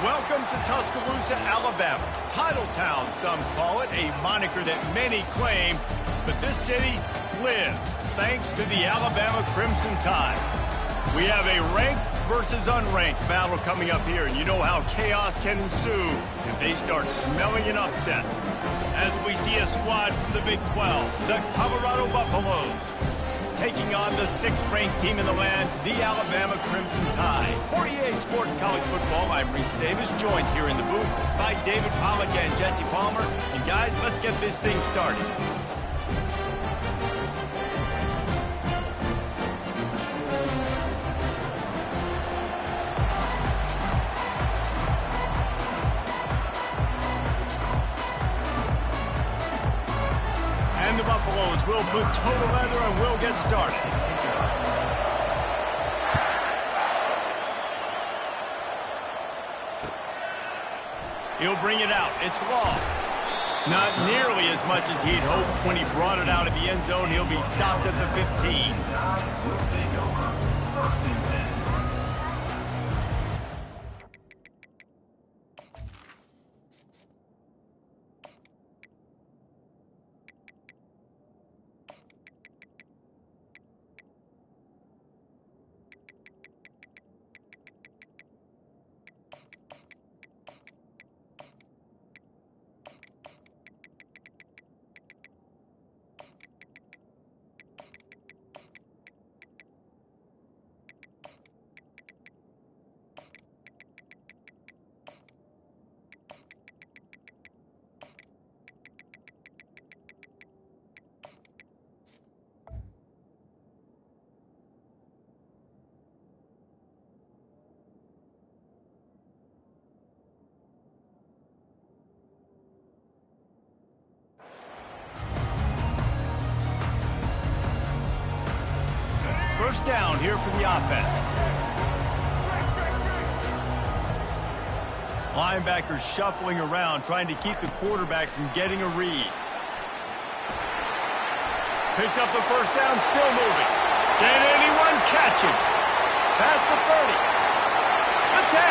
Welcome to Tuscaloosa, Alabama. Title Town, some call it, a moniker that many claim, but this city lives thanks to the Alabama Crimson Tide. We have a ranked versus unranked battle coming up here, and you know how chaos can ensue if they start smelling an upset. As we see a squad from the Big 12, the Colorado Buffaloes, taking on the 6th-ranked team in the land, the Alabama Crimson Tide. For EA Sports College Football, I'm Reese Davis, joined here in the booth by David Pollack and Jesse Palmer. And guys, let's get this thing started. And the Buffaloes will put total leather and will get started. He'll bring it out. It's long. Not nearly as much as he'd hoped when he brought it out of the end zone. He'll be stopped at the 15. Will take over. 1st and 10. First down here for the offense. Linebackers shuffling around, trying to keep the quarterback from getting a read. Picks up the first down, still moving. Can anyone catch him? Past the 30. The 10.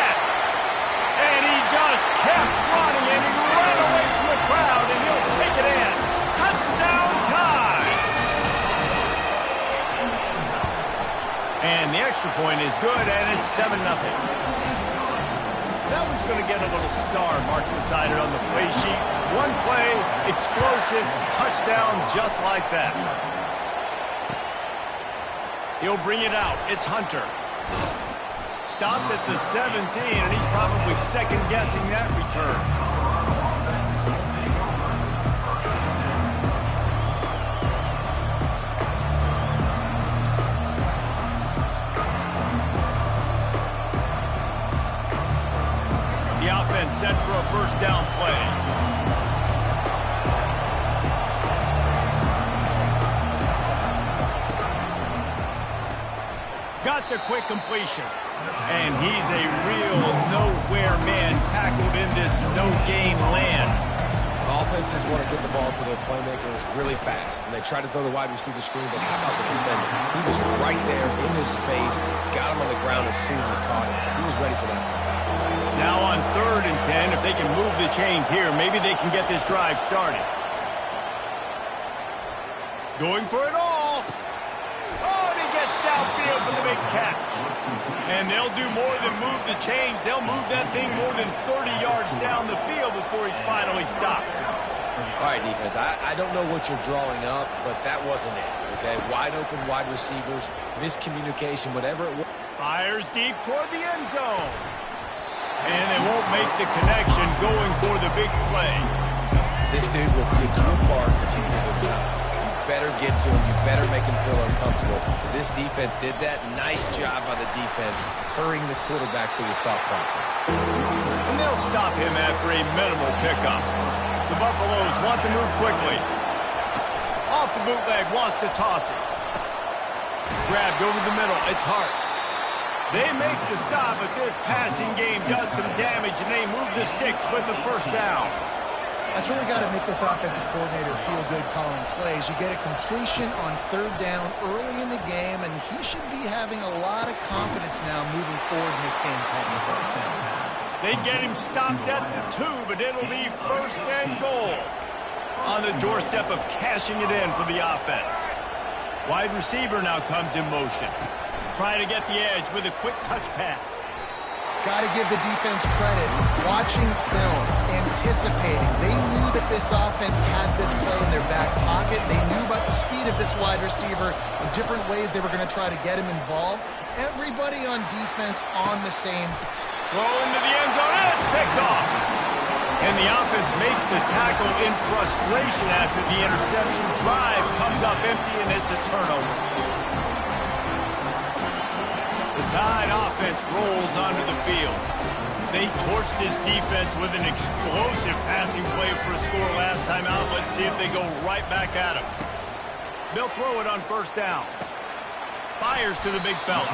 And he just kept running, and he ran away from the crowd, and he'll take it in. Touchdown time! And the extra point is good, and it's 7-0. That one's going to get a little star marked beside it on the play sheet. One play, explosive, touchdown just like that. He'll bring it out. It's Hunter. stopped at the 17, and he's probably second-guessing that return. The offense set for a first down play. Got the quick completion. And he's a real nowhere man tackled in this no-gain land. Offenses want to get the ball to their playmakers really fast. And they try to throw the wide receiver screen, but how about the defender? He was right there in his space, got him on the ground as soon as he caught it. He was ready for that play. Now on 3rd and 10, if they can move the chains here, maybe they can get this drive started. Going for it all. Oh, and he gets downfield for the big catch. And they'll do more than move the chains. They'll move that thing more than 30 yards down the field before he's finally stopped. All right, defense, I don't know what you're drawing up, but that wasn't it, okay? Wide open wide receivers, miscommunication, whatever it was. Fires deep toward the end zone. And they won't make the connection going for the big play. This dude will pick you apart if you give him time. You better get to him. You better make him feel uncomfortable. This defense did that. Nice job by the defense, hurrying the quarterback through his thought process. And they'll stop him after a minimal pickup. The Buffaloes want to move quickly. Off the bootleg, wants to toss it. Grabbed over the middle. It's Hart. They make the stop, but this passing game does some damage, and they move the sticks with the first down. That's really got to make this offensive coordinator feel good calling plays. You get a completion on 3rd down early in the game, and he should be having a lot of confidence now moving forward in this game calling plays. They get him stopped at the 2, but it'll be 1st and goal. On the doorstep of cashing it in for the offense. Wide receiver now comes in motion. Trying to get the edge with a quick touch pass. Got to give the defense credit. Watching film, anticipating. They knew that this offense had this play in their back pocket. They knew about the speed of this wide receiver in different ways they were going to try to get him involved. Everybody on defense on the same. Throw into the end zone, and it's picked off. And the offense makes the tackle in frustration after the interception. Drive comes up empty, and it's a turnover. The Tide offense rolls onto the field. They torched this defense with an explosive passing play for a score last time out. Let's see if they go right back at him. They'll throw it on 1st down. Fires to the big fella.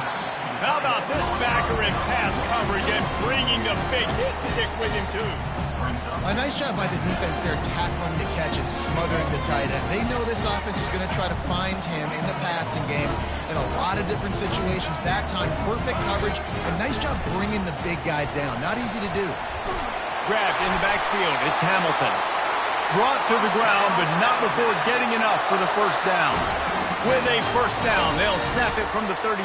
How about this backer in pass coverage and bringing the big hit stick with him, too? A nice job by the defense there tackling the catch and smothering the tight end. They know this offense is going to try to find him in the passing game in a lot of different situations. That time, perfect coverage. A nice job bringing the big guy down. Not easy to do. Grabbed in the backfield. It's Hamilton. Brought to the ground, but not before getting enough for the 1st down. With a 1st down, they'll snap it from the 32.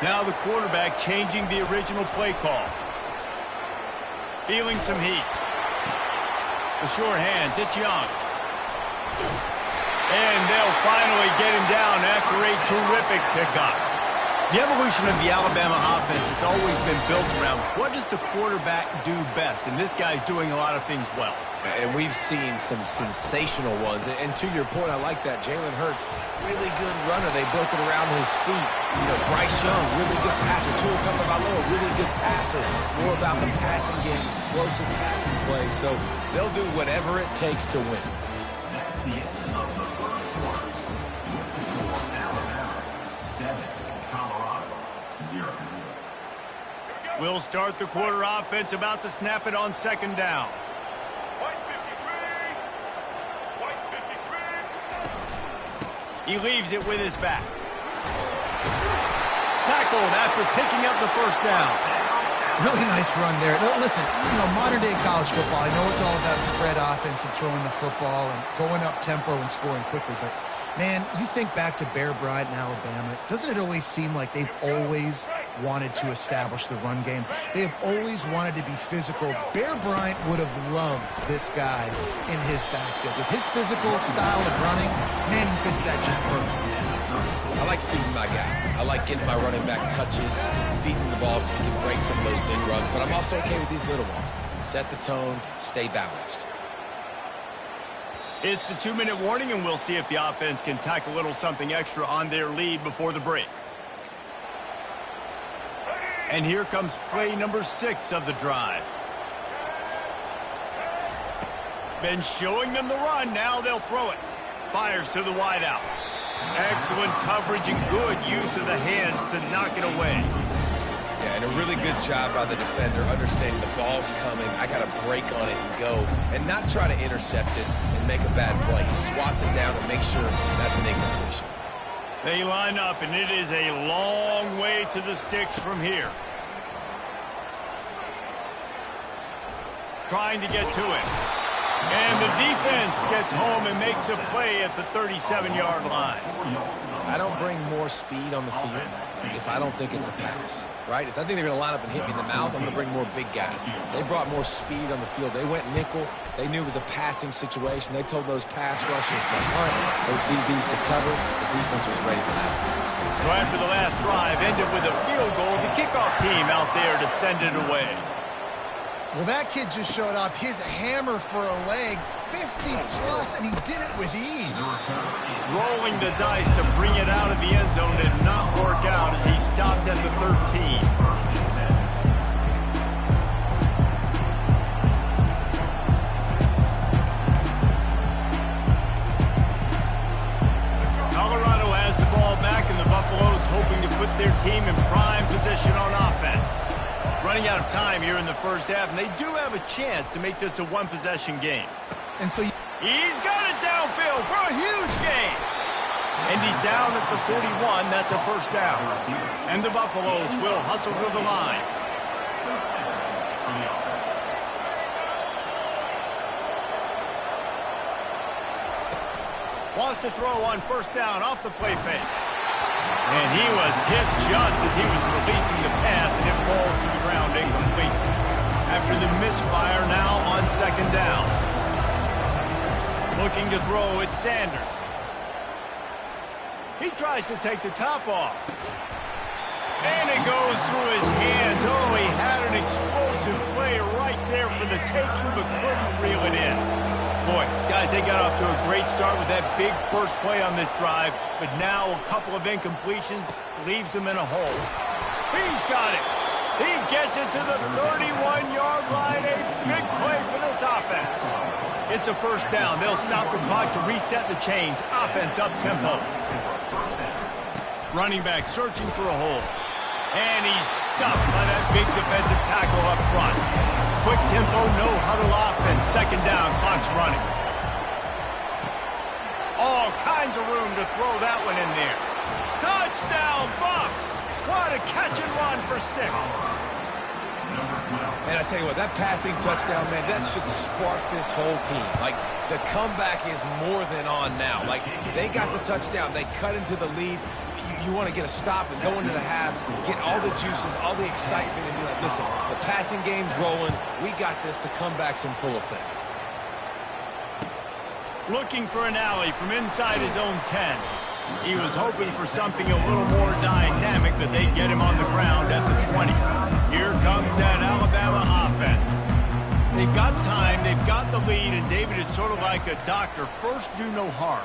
Now the quarterback changing the original play call. Feeling some heat. The short hands, it's Young. And they'll finally get him down after a terrific pickup. The evolution of the Alabama offense has always been built around what does the quarterback do best, and this guy's doing a lot of things well. And we've seen some sensational ones. And to your point, I like that. Jalen Hurts, really good runner. They built it around his feet. You know, Bryce Young, really good passer. Tua Tagovailoa, really good passer. More about the passing game, explosive passing plays. So they'll do whatever it takes to win. That's the end of the first quarter. For Alabama, 7, Colorado, 0. We'll start the quarter offense about to snap it on 2nd down. He leaves it with his back. Tackled after picking up the 1st down. Really nice run there. Now, listen, you know, modern-day college football, I know it's all about spread offense and throwing the football and going up tempo and scoring quickly, but, man, you think back to Bear Bryant in Alabama, doesn't it always seem like they've always wanted to establish the run game? They have always wanted to be physical. Bear Bryant would have loved this guy in his backfield. With his physical style of running, man, he fits that just perfect. I like feeding my guy. I like getting my running back touches, feeding the ball so he can break some of those big runs. But I'm also okay with these little ones. Set the tone, stay balanced. It's the 2-minute warning, and we'll see if the offense can tack a little something extra on their lead before the break. And here comes play number 6 of the drive. Been showing them the run. Now they'll throw it. Fires to the wideout. Excellent coverage and good use of the hands to knock it away. Yeah, and a really good job by the defender understanding the ball's coming. I got to break on it and go, and not try to intercept it and make a bad play. He swats it down and makes sure that's an incompletion. They line up, and it is a long way to the sticks from here. Trying to get to it. And the defense gets home and makes a play at the 37-yard line. I don't bring more speed on the field if I don't think it's a pass, right? If I think they're going to line up and hit me in the mouth, I'm going to bring more big guys. They brought more speed on the field. They went nickel. They knew it was a passing situation. They told those pass rushers to hunt, those DBs to cover. The defense was ready for that. So after the last drive ended with a field goal, the kickoff team out there to send it away. Well, that kid just showed off his hammer for a leg, 50-plus, and he did it with ease. Rolling the dice to bring it out of the end zone did not work out as he stopped at the 13. Colorado has the ball back, and the Buffaloes hoping to put their team in prime position on offense. Running out of time here in the first half, and they do have a chance to make this a one-possession game. And so he's got it downfield for a huge gain. And he's down at the 41. That's a first down. And the Buffaloes will hustle to the line. Wants to throw on first down off the play fake. And he was hit just as he was releasing the pass, and it falls to the ground incomplete. After the misfire, now on second down. Looking to throw, it's Sanders. He tries to take the top off. And it goes through his hands. Oh, he had an explosive play right there for the taking, but couldn't reel it in. Boy, guys, they got off to a great start with that big first play on this drive, but now a couple of incompletions leaves them in a hole. He's got it. He gets it to the 31-yard line. A big play for this offense. It's a first down. They'll stop the clock to reset the chains. Offense up-tempo. Running back searching for a hole. And he's stuffed by that big defensive tackle up front. Quick tempo, no huddle offense. Second down, clock's running. All kinds of room to throw that one in there. Touchdown, Bucks! What a catch and run for 6. Man, I tell you what, that passing touchdown, man, that should spark this whole team. Like, the comeback is more than on now. Like, they got the touchdown. They cut into the lead. You want to get a stop and go into the half, get all the juices, all the excitement, and be like, listen, the passing game's rolling. We got this. The comeback's in full effect. Looking for an alley from inside his own 10. He was hoping for something a little more dynamic, but they get him on the ground at the 20. Here comes that Alabama offense. They've got time, they've got the lead, and David is sort of like a doctor. First, do no harm.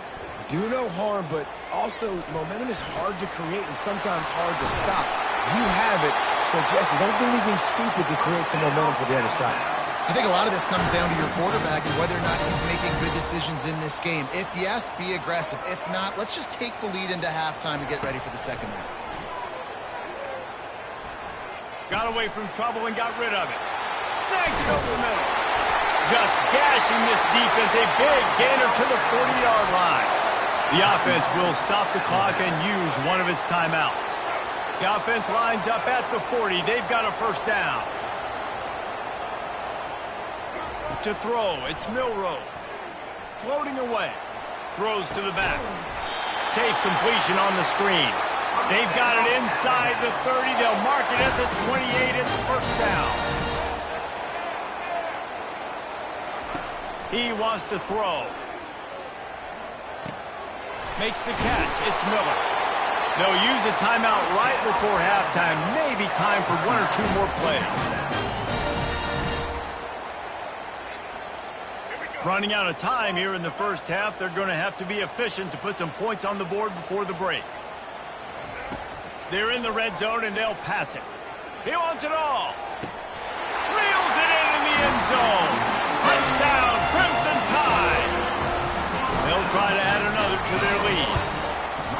Do no harm, but also momentum is hard to create and sometimes hard to stop. You have it, so Jesse, don't do anything stupid to create some momentum for the other side. I think a lot of this comes down to your quarterback and whether or not he's making good decisions in this game. If yes, be aggressive. If not, let's just take the lead into halftime and get ready for the second half. Got away from trouble and got rid of it. Snags it over the middle. Just gashing this defense. A big gainer to the 40-yard line. The offense will stop the clock and use one of its timeouts. The offense lines up at the 40. They've got a first down. To throw, it's Milroe. Floating away. Throws to the back. Safe completion on the screen. They've got it inside the 30. They'll mark it at the 28. It's first down. He wants to throw. Makes the catch. It's Miller. They'll use a timeout right before halftime. Maybe time for 1 or 2 more plays. Running out of time here in the first half. They're going to have to be efficient to put some points on the board before the break. They're in the red zone, and they'll pass it. He wants it all. Reels it in the end zone. Touchdown, Crimson Tide. They'll try to add another to their lead.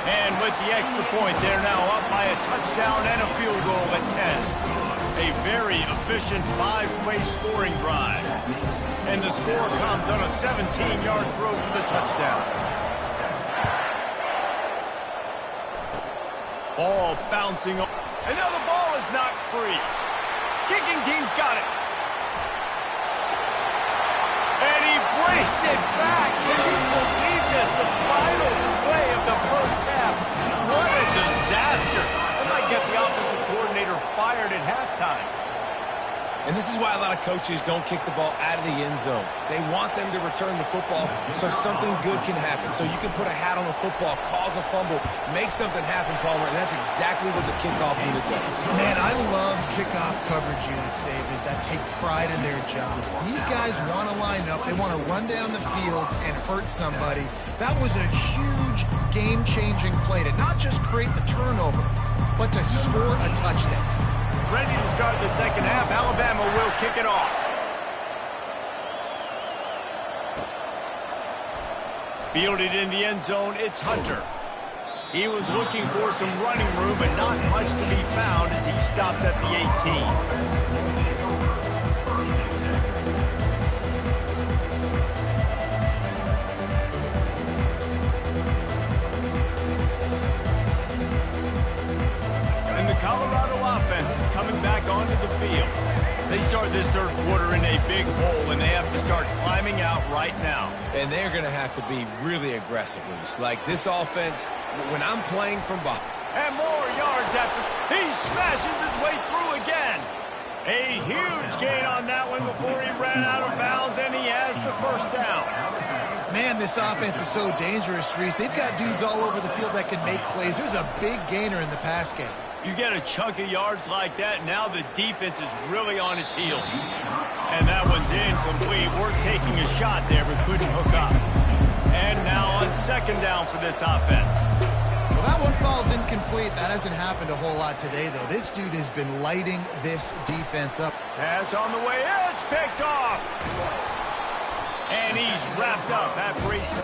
And with the extra point, they're now up by a touchdown and a field goal at 10. A very efficient 5-play scoring drive. And the score comes on a 17-yard throw for the touchdown. Ball bouncing. And now the ball is knocked free. Kicking team's got it. And he brings it back. Can you believe this? The final play of the first half. What a disaster. That might get the offensive coordinator fired at halftime. And this is why a lot of coaches don't kick the ball out of the end zone. They want them to return the football so something good can happen. So you can put a hat on a football, cause a fumble, make something happen, Palmer, and that's exactly what the kickoff unit does. Man, I love kickoff coverage units, David, that take pride in their jobs. These guys want to line up. They want to run down the field and hurt somebody. That was a huge game-changing play to not just create the turnover, but to score a touchdown. Ready to start the second half. Alabama will kick it off. Fielded in the end zone, it's Hunter. He was looking for some running room, but not much to be found as he stopped at the 18. Colorado offense is coming back onto the field. They start this third quarter in a big hole, and they have to start climbing out right now. And they're going to have to be really aggressive, Reese. Like this offense, when I'm playing from behind. And more yards after. He smashes his way through again. A huge gain on that one before he ran out of bounds, and he has the first down. Man, this offense is so dangerous, Reese. They've got dudes all over the field that can make plays. There's a big gainer in the pass game. You get a chunk of yards like that, now the defense is really on its heels. And that one's incomplete. Worth taking a shot there, but couldn't hook up. And now on second down for this offense. Well, that one falls incomplete. That hasn't happened a whole lot today, though. This dude has been lighting this defense up. Pass on the way. It's picked off. And he's wrapped up after he...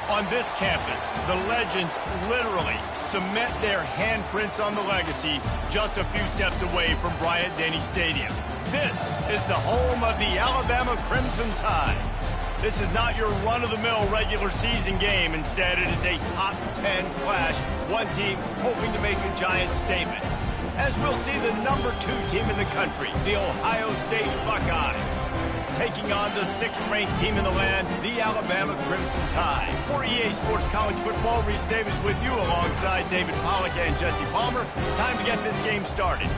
On this campus, the legends literally cement their handprints on the legacy just a few steps away from Bryant-Denny Stadium. This is the home of the Alabama Crimson Tide. This is not your run-of-the-mill regular season game. Instead, it is a top 10 clash, one team hoping to make a giant statement. As we'll see the number 2 team in the country, the Ohio State Buckeyes, taking on the 6th-ranked team in the land, the Alabama Crimson Tide. For EA Sports College Football, Reese Davis with you alongside David Pollack and Jesse Palmer. Time to get this game started.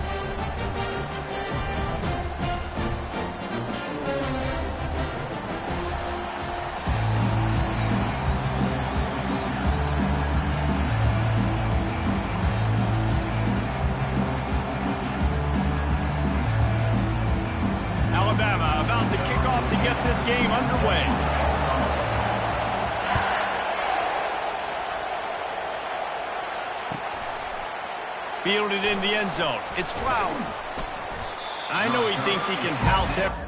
Alabama about to kick off to get this game underway. Fielded in the end zone. It's Flowers. I know he thinks he can house everything.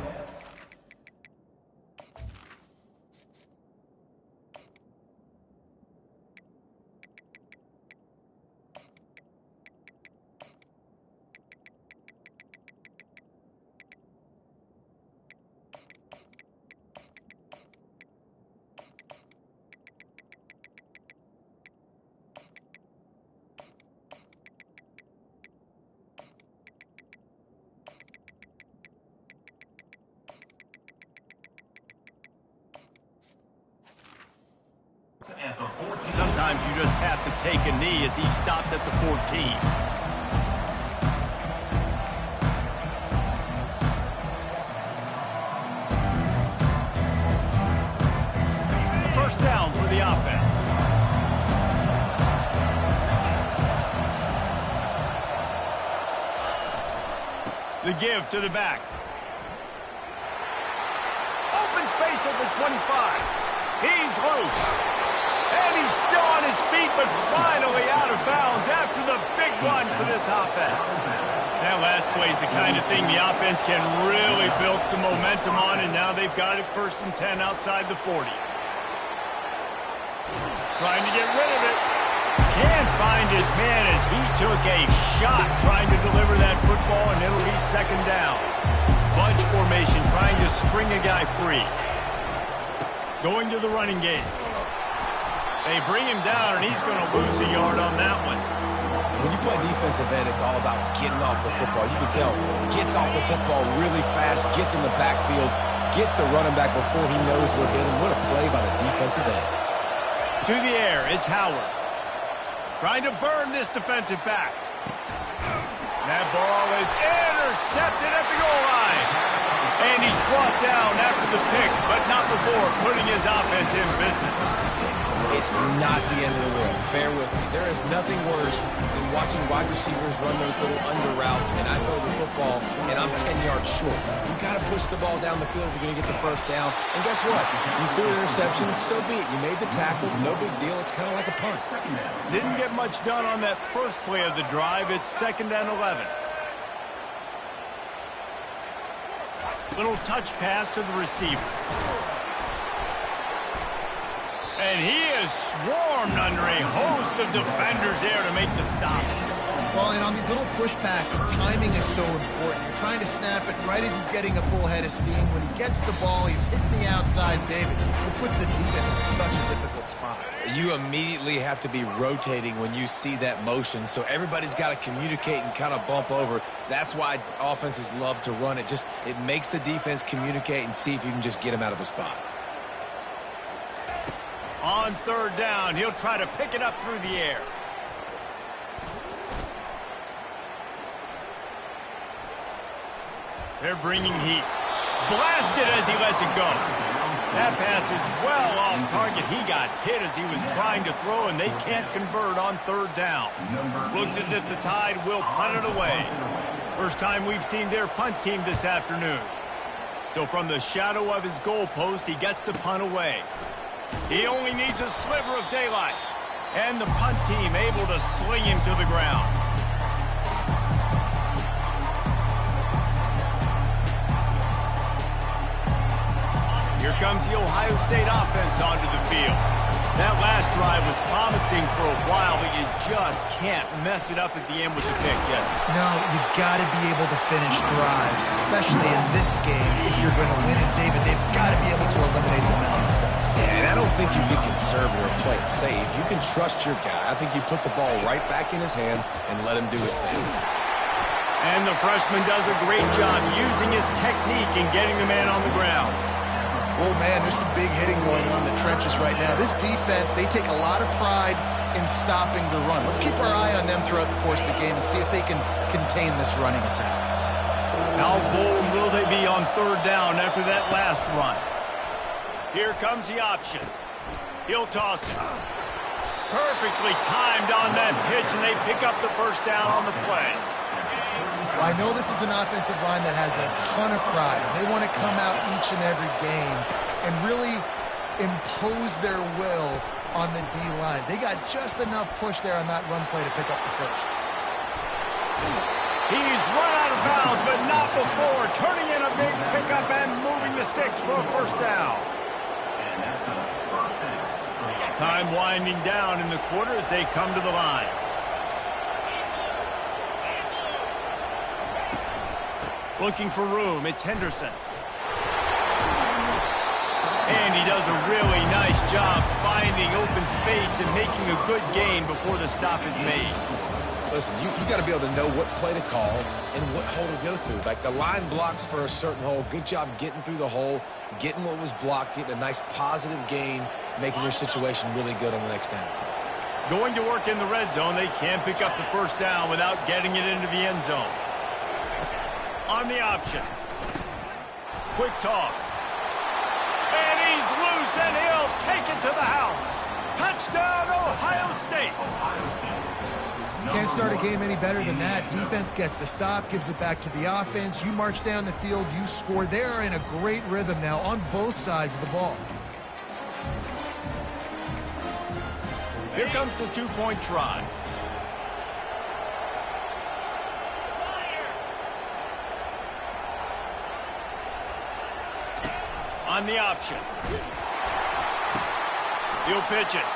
Sometimes you just have to take a knee as he stopped at the 14. A first down for the offense. The give to the back. Open space at the 25. He's loose. And he's still on his feet, but finally out of bounds after the big run for this offense. That last play is the kind of thing the offense can really build some momentum on, and now they've got it 1st and 10 outside the 40. Trying to get rid of it. Can't find his man as he took a shot trying to deliver that football, and it'll be 2nd down. Bunch formation trying to spring a guy free. Going to the running game. They bring him down, and he's going to lose a yard on that one. When you play defensive end, it's all about getting off the football. You can tell, gets off the football really fast, gets in the backfield, gets the running back before he knows what hit him. What a play by the defensive end. To the air, it's Howard. Trying to burn this defensive back. That ball is intercepted at the goal line. And he's brought down after the pick, but not before putting his offense in business. It's not the end of the world. Bear with me. There is nothing worse than watching wide receivers run those little under routes, and I throw the football, and I'm 10 yards short. You've got to push the ball down the field if you're going to get the first down. And guess what? You threw an interception, so be it. You made the tackle. No big deal. It's kind of like a punt. Didn't get much done on that first play of the drive. It's 2nd and 11. Little touch pass to the receiver. And he is swarmed under a host of defenders there to make the stop. Well, and on these little push passes, timing is so important. You're trying to snap it right as he's getting a full head of steam. When he gets the ball, he's hitting the outside, David. It puts the defense in such a difficult spot. You immediately have to be rotating when you see that motion, so everybody's got to communicate and kind of bump over. That's why offenses love to run it. It makes the defense communicate and see if you can just get him out of a spot. On 3rd down, he'll try to pick it up through the air. They're bringing heat. Blasted as he lets it go. That pass is well off target. He got hit as he was trying to throw, and they can't convert on 3rd down. Looks as if the Tide will punt it away. First time we've seen their punt team this afternoon. So from the shadow of his goalpost, he gets the punt away. He only needs a sliver of daylight. And the punt team able to sling him to the ground. Here comes the Ohio State offense onto the field. That last drive was promising for a while, but you just can't mess it up at the end with the pick, Jesse. No, you got to be able to finish drives, especially in this game. If you're going to win it, David, they've got to be able to eliminate the mental mistakes. Yeah, and I don't think you get conservative or play it safe. You can trust your guy. I think you put the ball right back in his hands and let him do his thing. And the freshman does a great job using his technique and getting the man on the ground. Oh, man, there's some big hitting going on in the trenches right now. This defense, they take a lot of pride in stopping the run. Let's keep our eye on them throughout the course of the game and see if they can contain this running attack. How bold will they be on third down after that last run? Here comes the option. He'll toss it. Perfectly timed on that pitch, and they pick up the first down on the play. Well, I know this is an offensive line that has a ton of pride. They want to come out each and every game and really impose their will on the D-line. They got just enough push there on that run play to pick up the first. He's run out of bounds, but not before. Turning in a big pickup and moving the sticks for a first down. Time winding down in the quarter as they come to the line. Looking for room, it's Henderson. And he does a really nice job finding open space and making a good gain before the stop is made. Listen, you got to be able to know what play to call and what hole to go through. Like the line blocks for a certain hole. Good job getting through the hole, getting what was blocked, getting a nice positive gain, making your situation really good on the next down. Going to work in the red zone, they can't pick up the first down without getting it into the end zone. On the option. Quick toss. And he's loose, and he'll take it to the house. Touchdown, Ohio State. Can't start a game any better than that. Defense gets the stop, gives it back to the offense. You march down the field, you score. They're in a great rhythm now on both sides of the ball. Here comes the two-point try. On the option. He'll pitch it.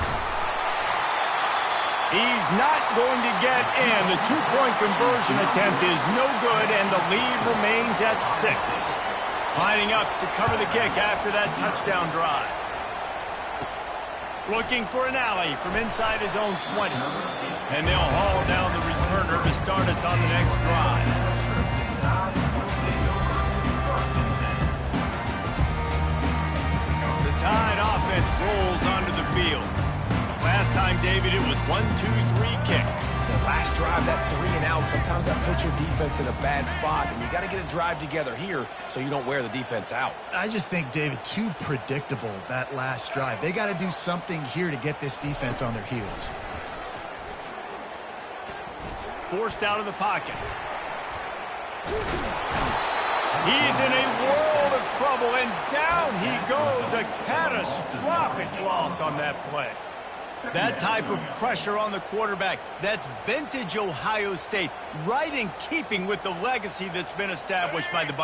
He's not going to get in. The two-point conversion attempt is no good, and the lead remains at 6. Lining up to cover the kick after that touchdown drive. Looking for an alley from inside his own 20. And they'll haul down the returner to start us on the next drive. Tide offense rolls onto the field. Last time, David, it was 1-2-3 kick. The last drive, that 3 and out, sometimes that puts your defense in a bad spot, and you got to get a drive together here so you don't wear the defense out. I just think, David, too predictable, that last drive. They got to do something here to get this defense on their heels. Forced out of the pocket. He's in a world of trouble, and down he goes. A catastrophic loss on that play. That type of pressure on the quarterback, that's vintage Ohio State, right in keeping with the legacy that's been established by the Buckeyes.